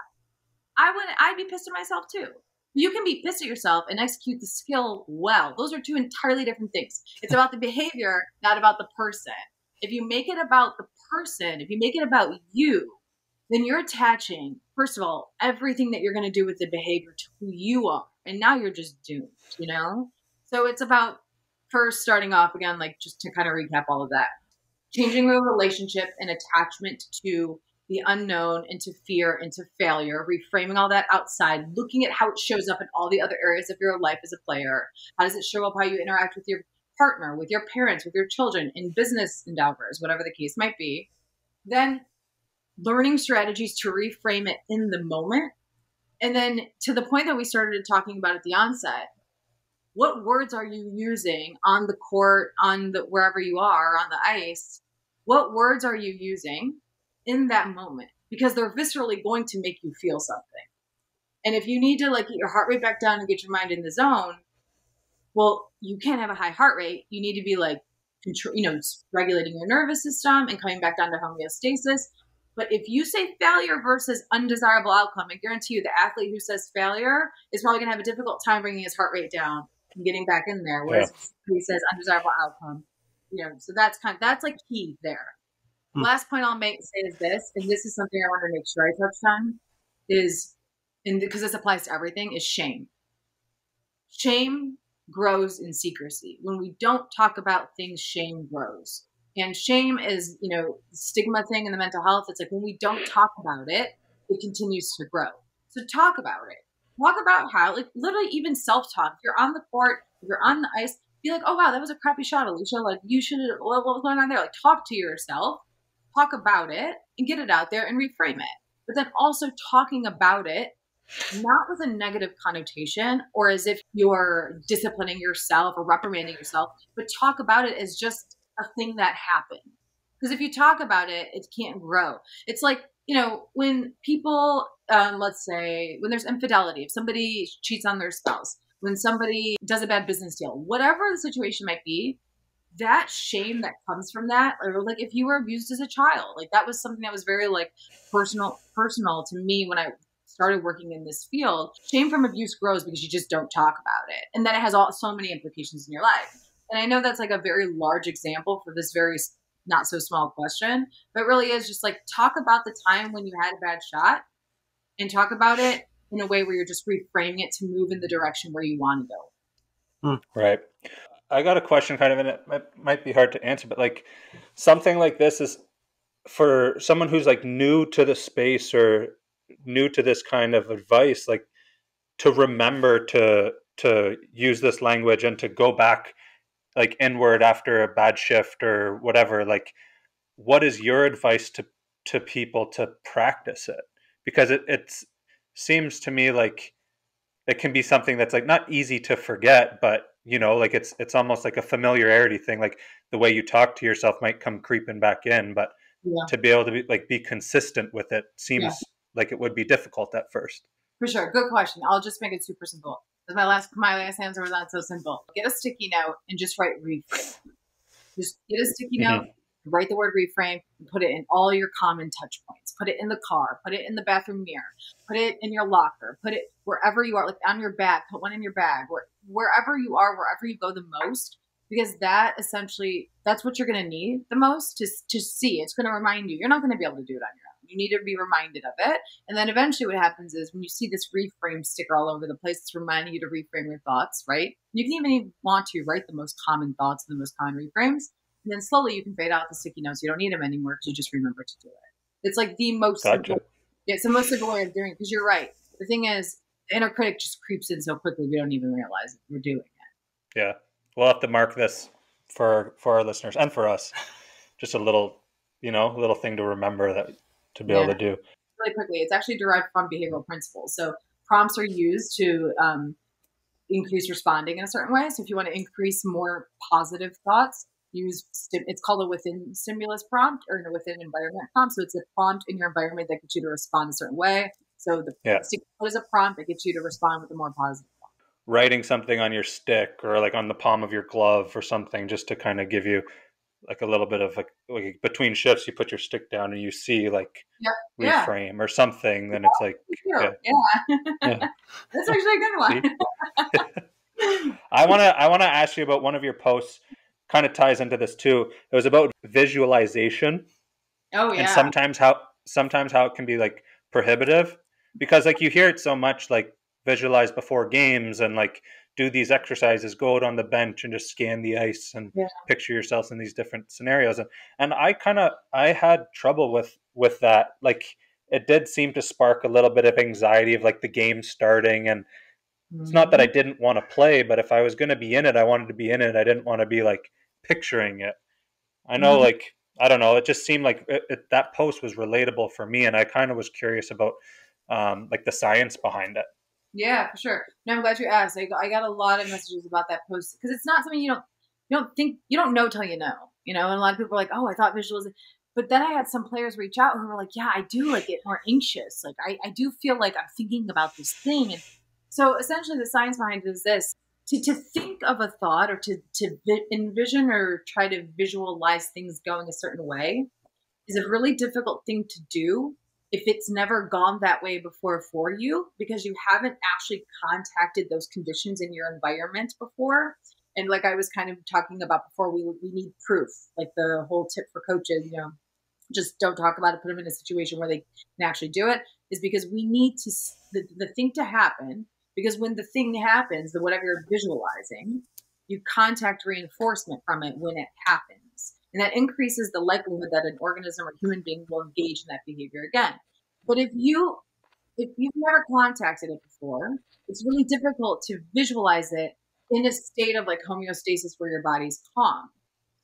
[SPEAKER 3] I'd be pissed at myself too. You can be pissed at yourself and execute the skill well. Those are two entirely different things. It's about the behavior, not about the person. If you make it about the person, if you make it about you, then you're attaching, first of all, everything that you're going to do with the behavior to who you are. And now you're just doomed, So it's about first starting off again, like just to kind of recap all of that. changing the relationship and attachment to the unknown, into fear, into failure, reframing all that outside, looking at how it shows up in all the other areas of your life as a player. How does it show up how you interact with your partner, with your parents, with your children, in business endeavors, whatever the case might be. Then learning strategies to reframe it in the moment. And then to the point that we started talking about at the onset, what words are you using on the court, on the wherever you are, on the ice? What words are you using in that moment? Because they're viscerally going to make you feel something. And if you need to like get your heart rate back down and get your mind in the zone, well, you can't have a high heart rate. You need to be like, regulating your nervous system and coming back down to homeostasis. But if you say failure versus undesirable outcome, I guarantee you the athlete who says failure is probably going to have a difficult time bringing his heart rate down and getting back in there. Whereas he says undesirable outcome, so that's like key there. Last point I'll say is this, and this is something I want to make sure I touched on, because this applies to everything, is shame. Shame grows in secrecy. When we don't talk about things, shame grows. And shame is, the stigma thing in the mental health. It's like when we don't talk about it, it continues to grow. So talk about it. Talk about how, like literally even self-talk. If you're on the court, if you're on the ice, be like, oh wow, that was a crappy shot, Alicia. Like you should have, what was going on there? Like talk to yourself, talk about it and get it out there and reframe it. But then also talking about it, not with a negative connotation or as if you're disciplining yourself or reprimanding yourself, but talk about it as just a thing that happened. Because if you talk about it, it can't grow. It's like, when people, let's say, when there's infidelity, if somebody cheats on their spouse, when somebody does a bad business deal, whatever the situation might be, that shame that comes from that, or like if you were abused as a child, like that was something that was very like personal to me when I started working in this field. Shame from abuse grows because you just don't talk about it. And then it has so many implications in your life. And I know that's like a very large example for this very not so small question, but it really is just like talk about the time when you had a bad shot and talk about it in a way where you're just reframing it to move in the direction where you want to go.
[SPEAKER 1] Right. I got a question kind of, and it might be hard to answer, but like something like this is for someone who's like new to the space or new to this kind of advice, like to remember to use this language and to go back like inward after a bad shift or whatever. Like, what is your advice to people to practice it? Because it seems to me like it can be something that's like not easy to forget, but like it's almost like a familiarity thing. Like the way you talk to yourself might come creeping back in, but to be able to be consistent with it seems like it would be difficult at first.
[SPEAKER 3] For sure. Good question. I'll just make it super simple. My last answer was not so simple. Get a sticky note and just write reframe. Just get a sticky note, write the word reframe, and put it in all your common touch points. Put it in the car, put it in the bathroom mirror, put it in your locker, put it wherever you are, like on your bag, put one in your bag, wherever you are, wherever you go the most, because that essentially, that's what you're going to need the most to see. It's going to remind you. You're not going to be able to do it on your own. You need to be reminded of it. And then eventually what happens is when you see this reframe sticker all over the place, it's reminding you to reframe your thoughts, right? You can even want to write the most common thoughts and the most common reframes. And then slowly you can fade out the sticky notes. You don't need them anymore because you just remember to do it. It's like the most simple. It's the most simple way of doing it because you're right. The thing is, the inner critic just creeps in so quickly we don't even realize it. We're doing it.
[SPEAKER 1] Yeah. We'll have to mark this for our listeners and for us. Just a little thing to remember that to be able to do.
[SPEAKER 3] Really quickly, it's actually derived from behavioral principles. So prompts are used to increase responding in a certain way. So if you want to increase more positive thoughts, it's called a within stimulus prompt or a within environment prompt. So it's a prompt in your environment that gets you to respond a certain way. So the stick is a prompt that gets you to respond with a more positive thought.
[SPEAKER 1] Writing something on your stick or like on the palm of your glove or something just to kind of give you like a little bit of like between shifts, you put your stick down and you see like reframe or something. Then it's like,
[SPEAKER 3] that's actually a good one.
[SPEAKER 1] I want to ask you about one of your posts. Kind of ties into this too. It was about visualization.
[SPEAKER 3] Oh yeah.
[SPEAKER 1] And sometimes how it can be like prohibitive because like you hear it so much, like visualize before games and like do these exercises, go out on the bench and just scan the ice and picture yourself in these different scenarios. And I had trouble with that. Like, it did seem to spark a little bit of anxiety of like the game starting. And it's not that I didn't want to play, but if I was going to be in it, I wanted to be in it. I didn't want to be like picturing it. I know, like, I don't know. It just seemed like that post was relatable for me. And I kind of was curious about like the science behind it.
[SPEAKER 3] Yeah, for sure. No, I'm glad you asked. I got a lot of messages about that post because it's not something you don't know till you know, and a lot of people are like, oh, I thought visualization. But then I had some players reach out who were like, yeah, I do like get more anxious. Like I do feel like I'm thinking about this thing. And so essentially the science behind it is this: to think of a thought or to envision or try to visualize things going a certain way is a really difficult thing to do if it's never gone that way before for you, because you haven't actually contacted those conditions in your environment before. And like I was kind of talking about before, we need proof. Like the whole tip for coaches, just don't talk about it, put them in a situation where they can actually do it, is because we need to the thing to happen. Because when the thing happens, the whatever you're visualizing, you contact reinforcement from it when it happens. And that increases the likelihood that an organism or human being will engage in that behavior again. But if you've never contacted it before, it's really difficult to visualize it in a state of like homeostasis where your body's calm.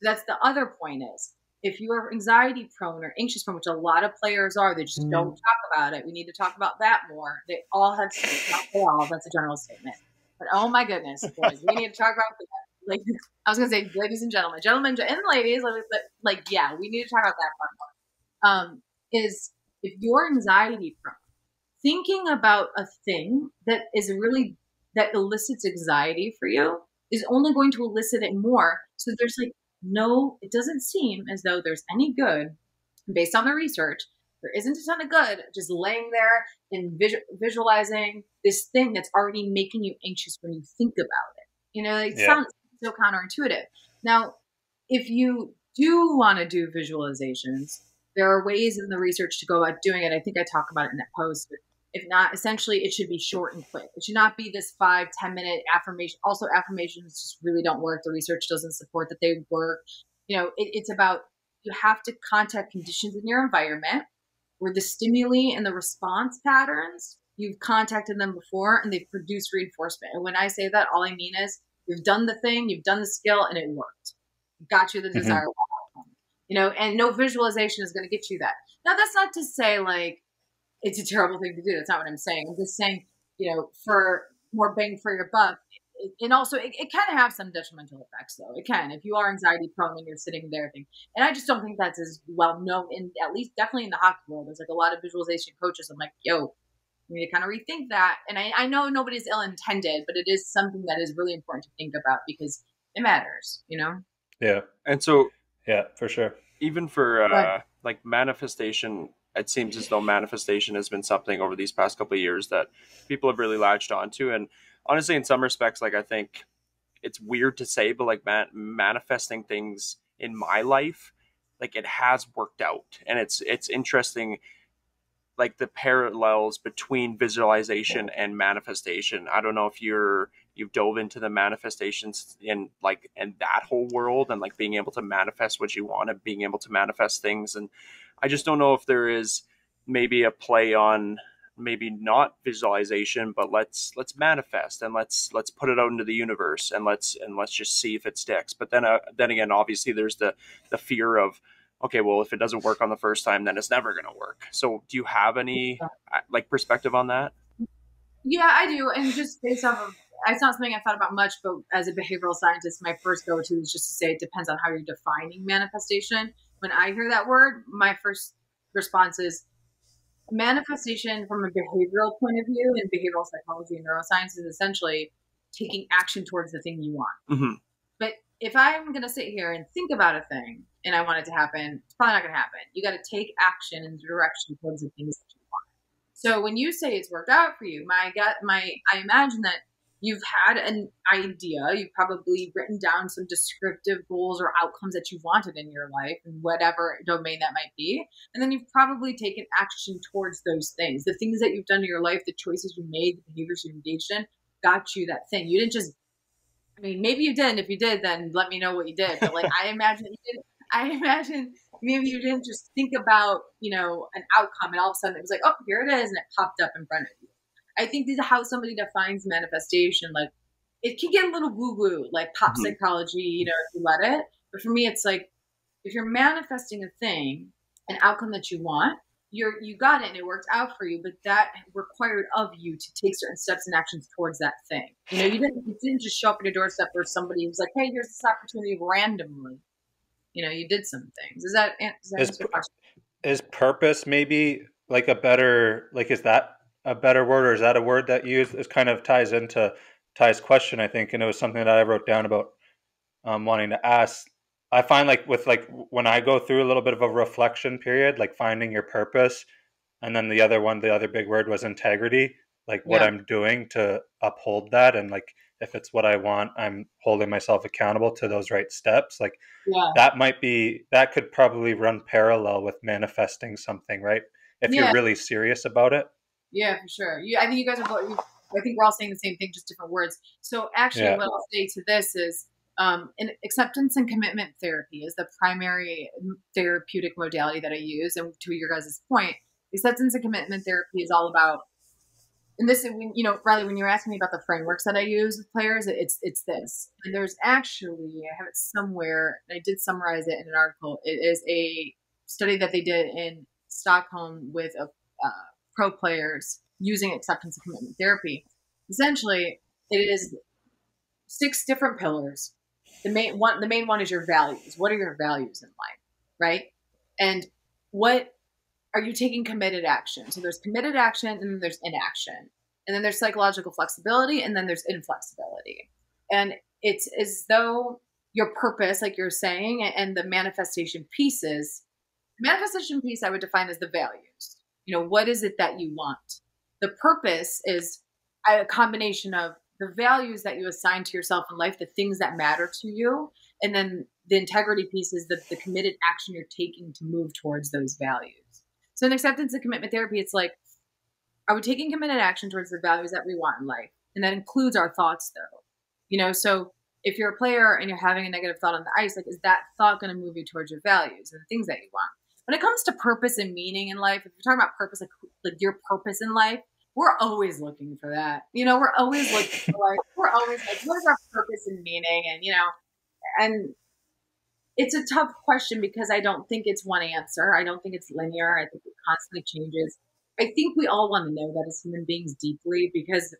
[SPEAKER 3] So that's the other point is, if you are anxiety prone or anxious prone, which a lot of players are, they just don't talk about it. We need to talk about that more. They all have, not they all, that's a general statement. But oh my goodness, boys, we need to talk about that. Like, I was going to say, ladies and gentlemen and ladies, like, yeah, we need to talk about that part more. Is if you're anxiety prone, thinking about a thing that elicits anxiety for you is only going to elicit it more. So there's like, no, it doesn't seem as though there's any good based on the research. There isn't a ton of good just laying there and visualizing this thing that's already making you anxious when you think about it. It sounds so counterintuitive. Now, if you do want to do visualizations, there are ways in the research to go about doing it. I think I talk about it in that post. But if not, essentially, it should be short and quick. It should not be this 5-10 minute affirmation. Also, affirmations just really don't work. The research doesn't support that they work. It's about, you have to contact conditions in your environment where the stimuli and the response patterns, you've contacted them before and they've produced reinforcement. And when I say that, all I mean is you've done the thing, you've done the skill, and it worked. It got you the desired outcome. And no visualization is going to get you that. Now, that's not to say like it's a terrible thing to do. That's not what I'm saying. I'm just saying, for more bang for your buck. And also, it can have some detrimental effects, though. It can. If you are anxiety prone and you're sitting there thinking, and I just don't think that's as well known, at least definitely in the hockey world. There's like a lot of visualization coaches. I'm like, yo, we need to kind of rethink that. And I know nobody's ill-intended, but it is something that is really important to think about because it matters,
[SPEAKER 1] Yeah.
[SPEAKER 2] And so,
[SPEAKER 1] yeah, for sure.
[SPEAKER 2] Even for like manifestation, it seems as though manifestation has been something over these past couple of years that people have really latched onto. And honestly, in some respects, like I think it's weird to say, but like manifesting things in my life, like it has worked out. And it's interesting, like the parallels between visualization and manifestation. I don't know if you've dove into the manifestations in that whole world and like being able to manifest what you want and being able to manifest things. And I just don't know if there is maybe a play on maybe not visualization, but let's manifest and let's put it out into the universe and let's just see if it sticks. But then again, obviously there's the fear of, okay, well, if it doesn't work on the first time, then it's never going to work. So do you have any like perspective on that?
[SPEAKER 3] Yeah, I do. And just based off of, it's not something I thought about much, but as a behavioral scientist, my first go-to is just to say it depends on how you're defining manifestation. When I hear that word, my first response is manifestation from a behavioral point of view in behavioral psychology and neuroscience is essentially taking action towards the thing you want.
[SPEAKER 2] Mm-hmm.
[SPEAKER 3] But if I'm going to sit here and think about a thing and I want it to happen, it's probably not going to happen. You got to take action in the direction towards the things that you want. So when you say it's worked out for you, I imagine that you've had an idea. You've probably written down some descriptive goals or outcomes that you wanted in your life in whatever domain that might be. And then you've probably taken action towards those things. The things that you've done in your life, the choices you made, the behaviors you engaged in got you that thing. You didn't just, I mean, maybe you didn't. If you did, then let me know what you did. But like, I imagine you didn't. I imagine maybe you didn't just think about, an outcome, and all of a sudden it was like, oh, here it is, and it popped up in front of you. I think this is how somebody defines manifestation. Like, it can get a little woo-woo, like pop psychology, if you let it. But for me, it's like, if you're manifesting a thing, an outcome that you want, you got it and it worked out for you, but that required of you to take certain steps and actions towards that thing. You didn't just show up at your doorstep where somebody was like, hey, here's this opportunity randomly. You did some things. Does that answer your question?
[SPEAKER 1] Is purpose maybe like is that a better word, or is that a word that you use? It kind of ties into Ty's question, I think, and it was something that I wrote down about wanting to ask. I find when I go through a little bit of a reflection period, like finding your purpose, and then the other big word was integrity, like what I'm doing to uphold that. And like, if it's what I want, I'm holding myself accountable to those right steps. Like that could probably run parallel with manifesting something, right? If you're really serious about it.
[SPEAKER 3] Yeah, for sure. I think you guys are both, I think we're all saying the same thing, just different words. So actually what I'll say to this is, acceptance and commitment therapy is the primary therapeutic modality that I use. And to your guys' point, acceptance and commitment therapy is all about, and this is, Riley, when you're asking me about the frameworks that I use with players, it's this. And there's actually, I have it somewhere, and I did summarize it in an article. It is a study that they did in Stockholm with pro players using acceptance and commitment therapy. Essentially, it is 6 different pillars. The main one is your values. What are your values in life, right? And what are you taking committed action? So there's committed action, and then there's inaction, and then there's psychological flexibility, and then there's inflexibility. And it's as though your purpose, like you're saying, and the manifestation pieces. The manifestation piece I would define as the values. What is it that you want? The purpose is a combination of the values that you assign to yourself in life, the things that matter to you. And then the integrity piece is the committed action you're taking to move towards those values. So in acceptance and commitment therapy, it's like, are we taking committed action towards the values that we want in life? And that includes our thoughts, though. So if you're a player and you're having a negative thought on the ice, like, is that thought going to move you towards your values and the things that you want? When it comes to purpose and meaning in life, if you're talking about purpose, like your purpose in life, we're always looking for that. We're always looking for we're always like, what is our purpose and meaning? And it's a tough question because I don't think it's one answer. I don't think it's linear. I think it constantly changes. I think we all want to know that as human beings deeply, because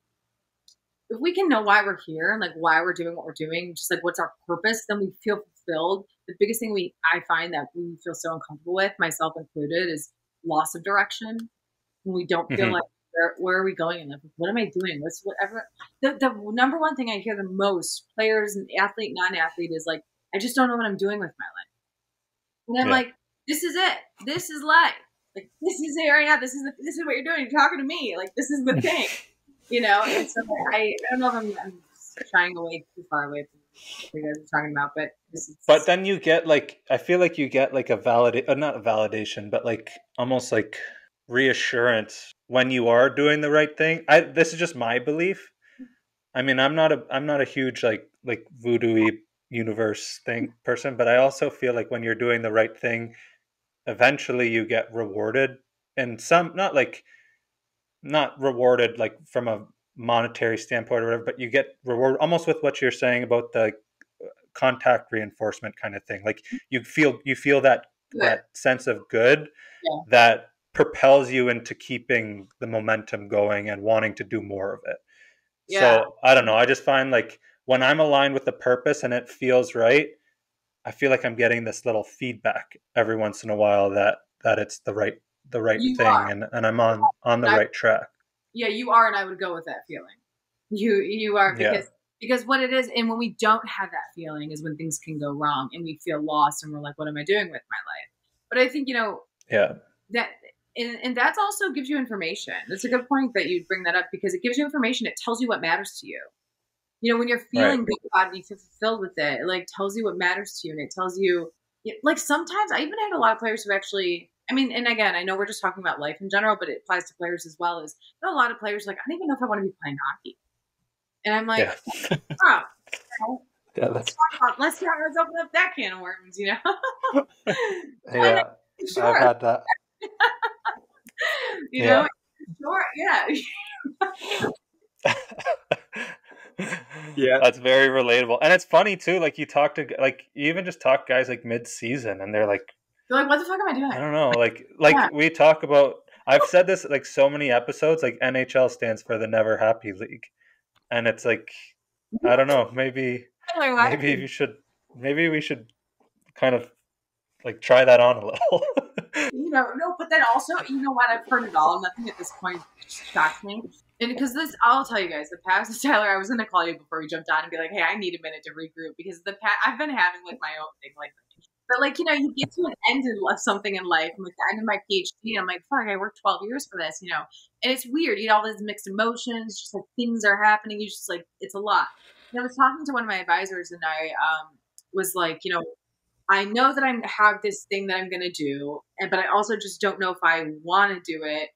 [SPEAKER 3] if we can know why we're here and like why we're doing what we're doing, just like what's our purpose, then we feel fulfilled. The biggest thing I find that we feel so uncomfortable with, myself included, is loss of direction. When we don't feel like, where are we going in life? What am I doing? Whatever. The number one thing I hear the most, players and athlete, non-athlete, is like, I just don't know what I'm doing with my life. And I'm like, this is it. This is life. Like, this is it right now. This is what you're doing. You're talking to me. Like, this is the thing. And so I don't know if I'm shying away too far away from what you guys are talking about, but this is.
[SPEAKER 1] But then you get I feel like you get like not a validation, but like almost like reassurance when you are doing the right thing. This is just my belief. I mean, I'm not a huge like voodoo-y universe thing person, but I also feel like when you're doing the right thing, eventually you get rewarded, and not rewarded like from a monetary standpoint or whatever, but you get rewarded almost with what you're saying about the contact reinforcement kind of thing. Like you feel that sense of good that propels you into keeping the momentum going and wanting to do more of it. So I don't know. I just find like when I'm aligned with the purpose and it feels right, I feel like I'm getting this little feedback every once in a while that it's the right thing, and I'm on the right track.
[SPEAKER 3] Yeah, you are, and I would go with that feeling. You are, because what it is, and when we don't have that feeling is when things can go wrong and we feel lost and we're like, what am I doing with my life? But I think, that and that also gives you information. That's a good point that you bring that up, because it gives you information. It tells you what matters to you. When you're feeling good about it, you feel fulfilled with it. It like tells you what matters to you, and it tells you, like, sometimes I even had a lot of players who actually, I mean, and again, I know we're just talking about life in general, but it applies to players as well. Is a lot of players like, I don't even know if I want to be playing hockey. And I'm like,
[SPEAKER 1] Yeah.
[SPEAKER 3] oh,
[SPEAKER 1] Yeah,
[SPEAKER 3] let's open up that can of worms, you know?
[SPEAKER 1] yeah.
[SPEAKER 3] Sure.
[SPEAKER 1] I've had that.
[SPEAKER 3] You
[SPEAKER 1] Yeah.
[SPEAKER 3] know, sure, yeah.
[SPEAKER 2] Yeah.
[SPEAKER 1] That's very relatable. And it's funny too, like you talk to like you even just talk guys like mid-season and they're like,
[SPEAKER 3] You're like, what the fuck am I doing?
[SPEAKER 1] I don't know, like
[SPEAKER 3] Yeah.
[SPEAKER 1] we talk about, I've said this like so many episodes, like NHL stands for the Never Happy League. And it's like, I don't know, maybe we should kind of like try that on a little.
[SPEAKER 3] You know, no, but then also, you know what? I've heard it all. Nothing at this point shocks me. And because this, I'll tell you guys, the past, Tyler, I was going to call you before we jumped on and be like, hey, I need a minute to regroup because I've been having like my own thing, like, but like, you know, you get to an end of something in life. I'm like the end of my PhD. And I'm like, fuck, I worked 12 years for this, you know, and it's weird. You get all these mixed emotions, just like things are happening. You just like, it's a lot. And I was talking to one of my advisors and I was like, you know, I know that I have this thing that I'm going to do, but I also just don't know if I want to do it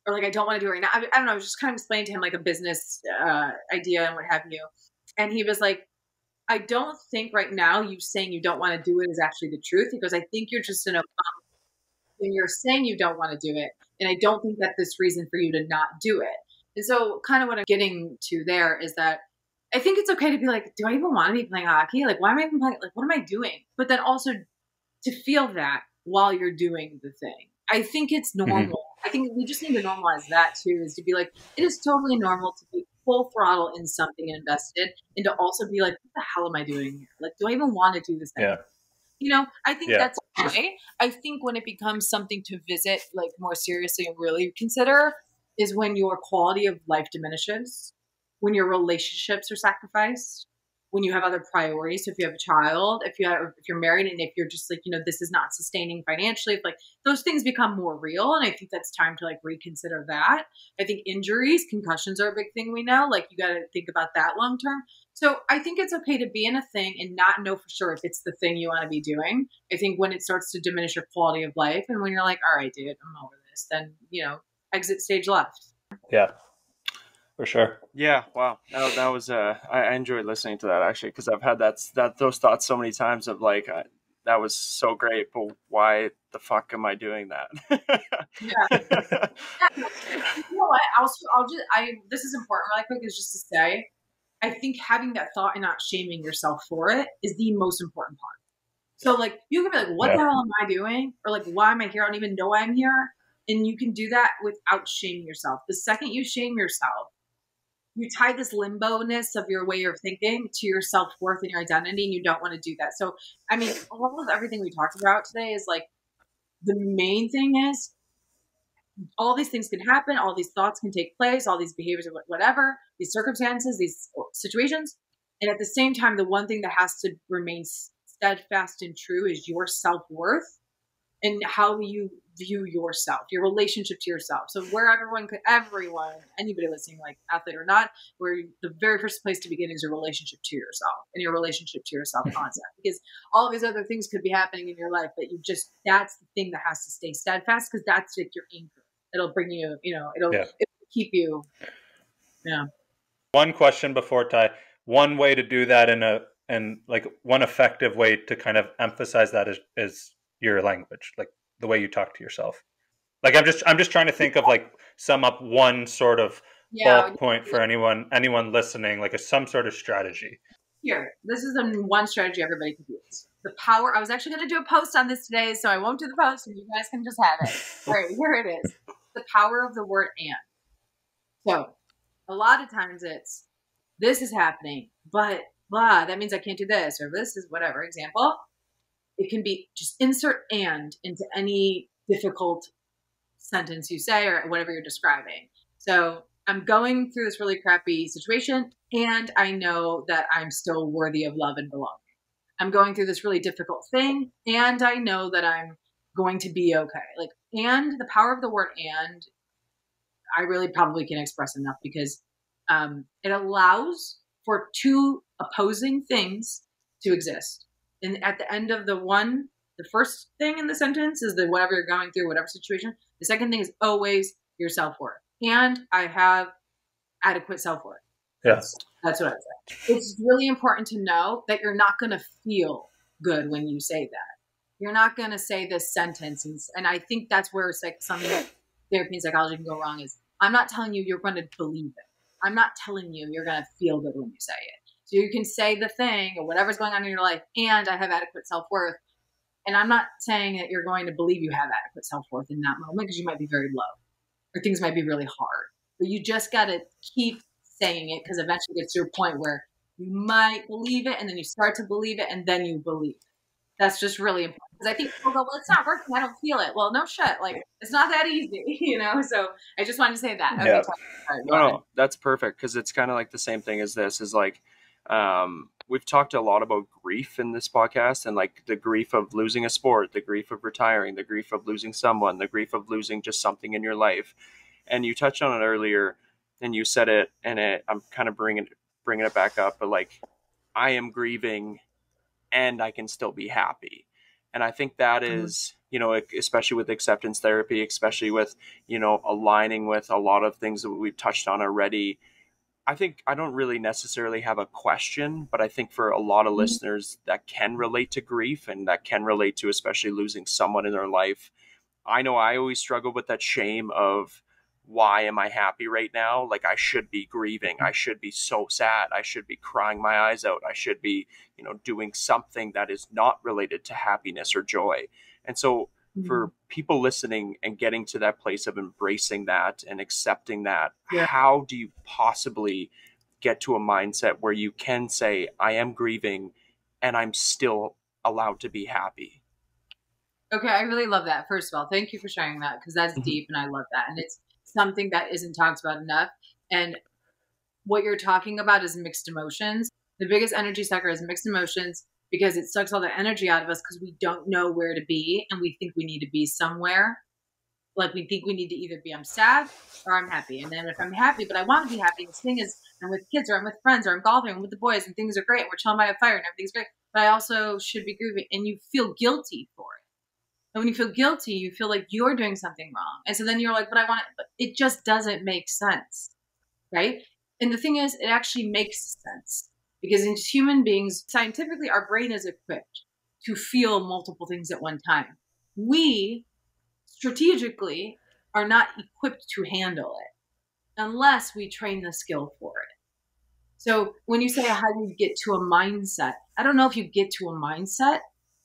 [SPEAKER 3] or like I don't want to do it right now. I don't know. I was just kind of explaining to him like a business idea and what have you. And he was like, I don't think right now you saying you don't want to do it is actually the truth. He goes, I think you're just in a when you're saying you don't want to do it. And I don't think that this reason for you to not do it. And so kind of what I'm getting to there is that I think it's okay to be like, do I even want to be playing hockey? Like, why am I even playing? Like, what am I doing? But then also to feel that while you're doing the thing. I think it's normal. Mm-hmm. I think we just need to normalize that too, is to be like, it is totally normal to be full throttle in something and invested and to also be like, what the hell am I doing here? Like, do I even want to do this thing?
[SPEAKER 1] Yeah.
[SPEAKER 3] You know, I think that's okay. I think when it becomes something to visit like more seriously and really consider is when your quality of life diminishes, when your relationships are sacrificed, when you have other priorities. So if you have a child, if you're married, and if you're just like, you know, this is not sustaining financially, if like those things become more real. And I think that's time to like reconsider that. I think injuries, concussions are a big thing we know. Like you got to think about that long term. So I think it's okay to be in a thing and not know for sure if it's the thing you want to be doing. I think when it starts to diminish your quality of life and when you're like, all right, dude, I'm over this, then, you know, exit stage left.
[SPEAKER 1] Yeah. For sure.
[SPEAKER 2] Yeah. Wow. That was I enjoyed listening to that actually, because I've had those thoughts so many times of like that was so great, but why the fuck am I doing that?
[SPEAKER 3] Yeah. You know what? This is important really quick, is just to say, I think having that thought and not shaming yourself for it is the most important part. So like you can be like, what the hell am I doing? Or like, why am I here? I don't even know why I'm here. And you can do that without shaming yourself. The second you shame yourself, you tie this limbo-ness of your way of thinking to your self-worth and your identity, and you don't want to do that. So, I mean, all of everything we talked about today is like, the main thing is all these things can happen, all these thoughts can take place, all these behaviors, whatever, these circumstances, these situations. And at the same time, the one thing that has to remain steadfast and true is your self-worth and how you view yourself, your relationship to yourself. So where everyone, anybody listening, like athlete or not, where the very first place to begin is your relationship to yourself and your relationship to your self-concept. Because all of these other things could be happening in your life, but that's the thing that has to stay steadfast, because that's like your anchor. It'll bring you, it'll keep you. Yeah.
[SPEAKER 1] One question before Ty. One way to do that and like one effective way to kind of emphasize that is your language, like the way you talk to yourself. Like I'm just trying to think of like sum up one sort of bulk point for anyone listening, like some sort of strategy.
[SPEAKER 3] Here, this is one strategy everybody could use. The power. I was actually going to do a post on this today, so I won't do the post, and you guys can just have it. All right, here it is. The power of the word "and." So, a lot of times it's this is happening, but blah. That means I can't do this, or this is whatever. Example. It can be just insert "and" into any difficult sentence you say or whatever you're describing. So I'm going through this really crappy situation, and I know that I'm still worthy of love and belonging. I'm going through this really difficult thing, and I know that I'm going to be okay. Like, and the power of the word "and," I really probably can express enough, because it allows for two opposing things to exist. And at the end of the first thing in the sentence is that whatever you're going through, whatever situation. The second thing is always your self-worth. And I have adequate self-worth.
[SPEAKER 1] Yeah.
[SPEAKER 3] That's what I say. It's really important to know that you're not going to feel good when you say that. You're not going to say this sentence. And I think that's where something therapy and psychology can go wrong is I'm not telling you you're going to believe it. I'm not telling you you're going to feel good when you say it. So you can say the thing or whatever's going on in your life, and I have adequate self-worth. And I'm not saying that you're going to believe you have adequate self-worth in that moment because you might be very low or things might be really hard. But you just got to keep saying it because eventually it gets to a point where you might believe it and then you start to believe it and then you believe it. That's just really important. Because I think people go, well, it's not working. I don't feel it. Well, no shit. Like, it's not that easy, you know? So I just wanted to say that.
[SPEAKER 1] Yeah.
[SPEAKER 3] Okay,
[SPEAKER 2] No, that's perfect. Because it's kind of like the same thing as this is like, we've talked a lot about grief in this podcast and like the grief of losing a sport, the grief of retiring, the grief of losing someone, the grief of losing just something in your life. And you touched on it earlier and you said it, and I'm kind of bringing it back up, but like, I am grieving and I can still be happy. And I think that is, you know, especially with acceptance therapy, especially with, you know, aligning with a lot of things that we've touched on already. I think I don't really necessarily have a question, but I think for a lot of listeners that can relate to grief and that can relate to especially losing someone in their life. I know I always struggle with that shame of, why am I happy right now? Like I should be grieving. I should be so sad. I should be crying my eyes out. I should be, you know, doing something that is not related to happiness or joy. And so for people listening and getting to that place of embracing that and accepting that, how do you possibly get to a mindset where you can say, I am grieving and I'm still allowed to be happy?
[SPEAKER 3] Okay, I really love that. First of all, thank you for sharing that because that's deep and I love that. And it's something that isn't talked about enough. And what you're talking about is mixed emotions. The biggest energy sucker is mixed emotions because it sucks all the energy out of us because we don't know where to be and we think we need to be somewhere. Like we think we need to either be I'm sad or I'm happy. And then if I'm happy, but I want to be happy, this thing is I'm with kids or I'm with friends or I'm golfing I'm with the boys and things are great and we're chilling by a fire and everything's great. But I also should be grieving and you feel guilty for it. And when you feel guilty, you feel like you're doing something wrong. And so then you're like, but I want it. But it just doesn't make sense, right? And the thing is, it actually makes sense. Because as human beings, scientifically, our brain is equipped to feel multiple things at one time. We, strategically, are not equipped to handle it unless we train the skill for it. So when you say, how do you get to a mindset? I don't know if you get to a mindset.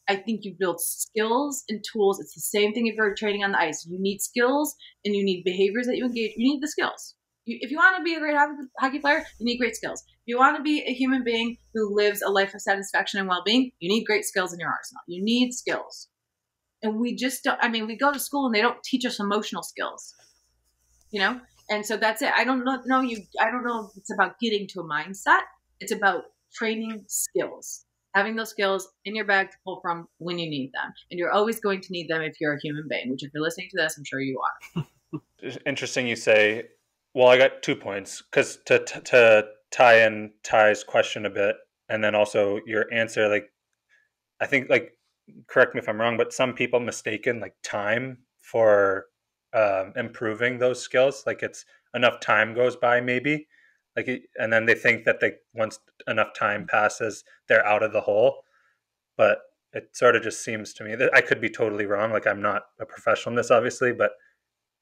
[SPEAKER 3] I think you build skills and tools. It's the same thing if you're training on the ice. You need skills and you need behaviors that you engage. You need the skills. If you want to be a great hockey player, you need great skills. If you want to be a human being who lives a life of satisfaction and well-being, you need great skills in your arsenal. You need skills. And we just don't, I mean, we go to school and they don't teach us emotional skills, you know? And so that's it. I don't know if it's about getting to a mindset. It's about training skills. Having those skills in your bag to pull from when you need them. And you're always going to need them if you're a human being, which if you're listening to this, I'm sure you are.
[SPEAKER 1] It's interesting you say, well, I got 2 points because to tie in Ty's question a bit and then also your answer, like, I think, like, correct me if I'm wrong, but some people mistaken like time for improving those skills. Like it's enough time goes by maybe. And then they think that once enough time passes, they're out of the hole. But it sort of just seems to me that I could be totally wrong. Like I'm not a professional in this, obviously, but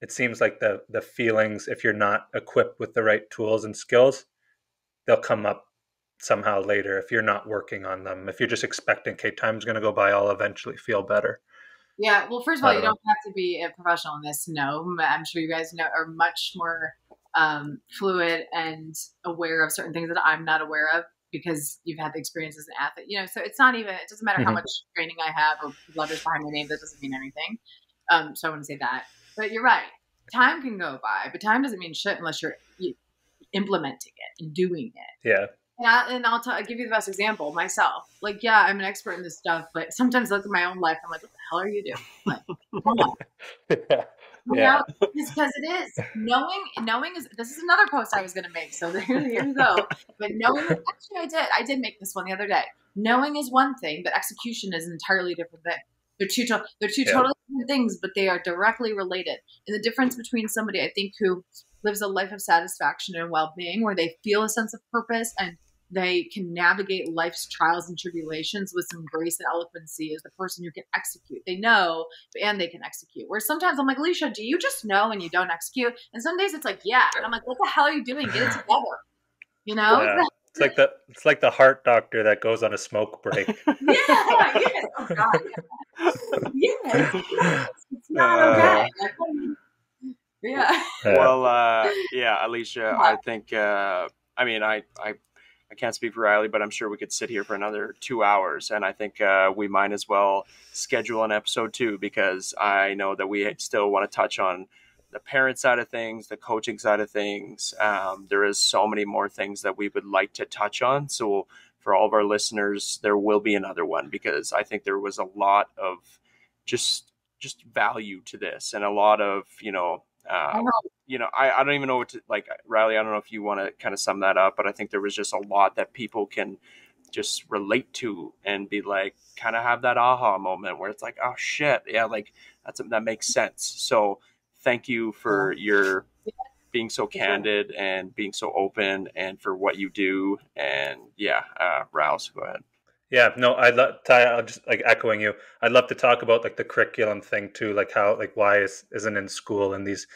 [SPEAKER 1] it seems like the feelings, if you're not equipped with the right tools and skills, they'll come up somehow later if you're not working on them. If you're just expecting, okay, time's going to go by, I'll eventually feel better.
[SPEAKER 3] Yeah. Well, first of all, you don't have to be a professional in this. No, I'm sure you guys are much more fluid and aware of certain things that I'm not aware of because you've had the experience as an athlete, you know, so it doesn't matter how much training I have or letters behind my name, that doesn't mean anything. So I wouldn't say that, but you're right. Time can go by, but time doesn't mean shit unless you're implementing it and doing it.
[SPEAKER 1] Yeah.
[SPEAKER 3] I'll give you the best example, myself. Like, yeah, I'm an expert in this stuff, but sometimes I look at my own life, I'm like, what the hell are you doing? Like, come on.
[SPEAKER 1] Yeah.
[SPEAKER 3] It's because it is. Knowing is, this is another post I was going to make, so here we go. But knowing, actually I did make this one the other day. Knowing is one thing, but execution is an entirely different thing. They're two totally different things, but they are directly related. And the difference between somebody, I think, who lives a life of satisfaction and well-being, where they feel a sense of purpose and they can navigate life's trials and tribulations with some grace and eloquency, is the person who can execute. They know and they can execute. Where sometimes I'm like, Alicia, do you just know and you don't execute? And some days it's like, yeah. And I'm like, what the hell are you doing? Get it together. You know?
[SPEAKER 1] Yeah. It's like the heart doctor that goes on a smoke break.
[SPEAKER 3] Yes. Oh God. Yes. It's not okay. Yeah.
[SPEAKER 2] Well, yeah, Alicia, I think, I mean, I can't speak for Riley, but I'm sure we could sit here for another 2 hours. And I think we might as well schedule an episode 2, because I know that we still want to touch on the parent side of things, the coaching side of things. There is so many more things that we would like to touch on. So for all of our listeners, there will be another one, because I think there was a lot of just value to this, and a lot of, I don't even know what to, like, Riley, I don't know if you want to kind of sum that up, but I think there was just a lot that people can just relate to and be like, kind of have that aha moment where it's like, oh shit, yeah, like that makes sense. So thank you for your being so candid and being so open, and for what you do. And yeah, Rouse, go ahead.
[SPEAKER 1] Yeah, no, Ty, I'll just like echoing you. I'd love to talk about like the curriculum thing too, like how, like, why isn't in school, and these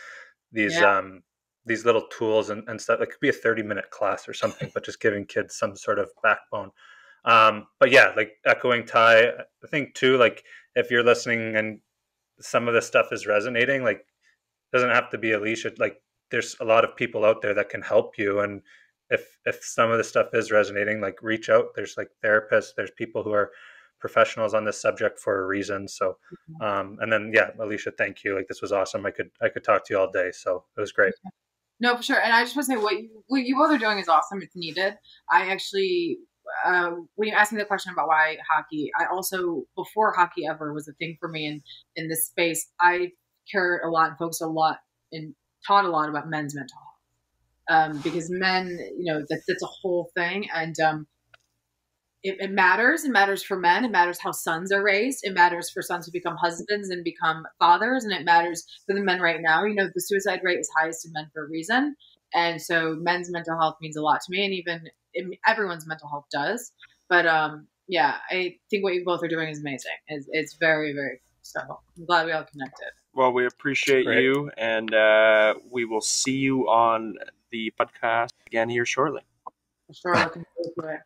[SPEAKER 1] little tools and stuff. It could be a 30-minute class or something, but just giving kids some sort of backbone. But yeah, like echoing Ty, I think too, like if you're listening and some of this stuff is resonating, like it doesn't have to be Alicia. Like there's a lot of people out there that can help you, and if some of the stuff is resonating, like reach out. There's like therapists, there's people who are professionals on this subject for a reason. So, and then yeah, Alicia, thank you. Like this was awesome. I could talk to you all day. So it was great.
[SPEAKER 3] No, for sure. And I just want to say what you both are doing is awesome. It's needed. I actually, when you asked me the question about why hockey, I also, before hockey ever was a thing for me in this space, I cared a lot and focused a lot and taught a lot about men's mental health. Because men, that's a whole thing. And it matters. It matters for men. It matters how sons are raised. It matters for sons who become husbands and become fathers. And it matters for the men right now. The suicide rate is highest in men for a reason. And so men's mental health means a lot to me, and even everyone's mental health does. But yeah, I think what you both are doing is amazing. It's very, very cool. So I'm glad we all connected.
[SPEAKER 2] Well, we appreciate you, and we will see you on the podcast again here shortly.
[SPEAKER 3] For sure, looking forward to it.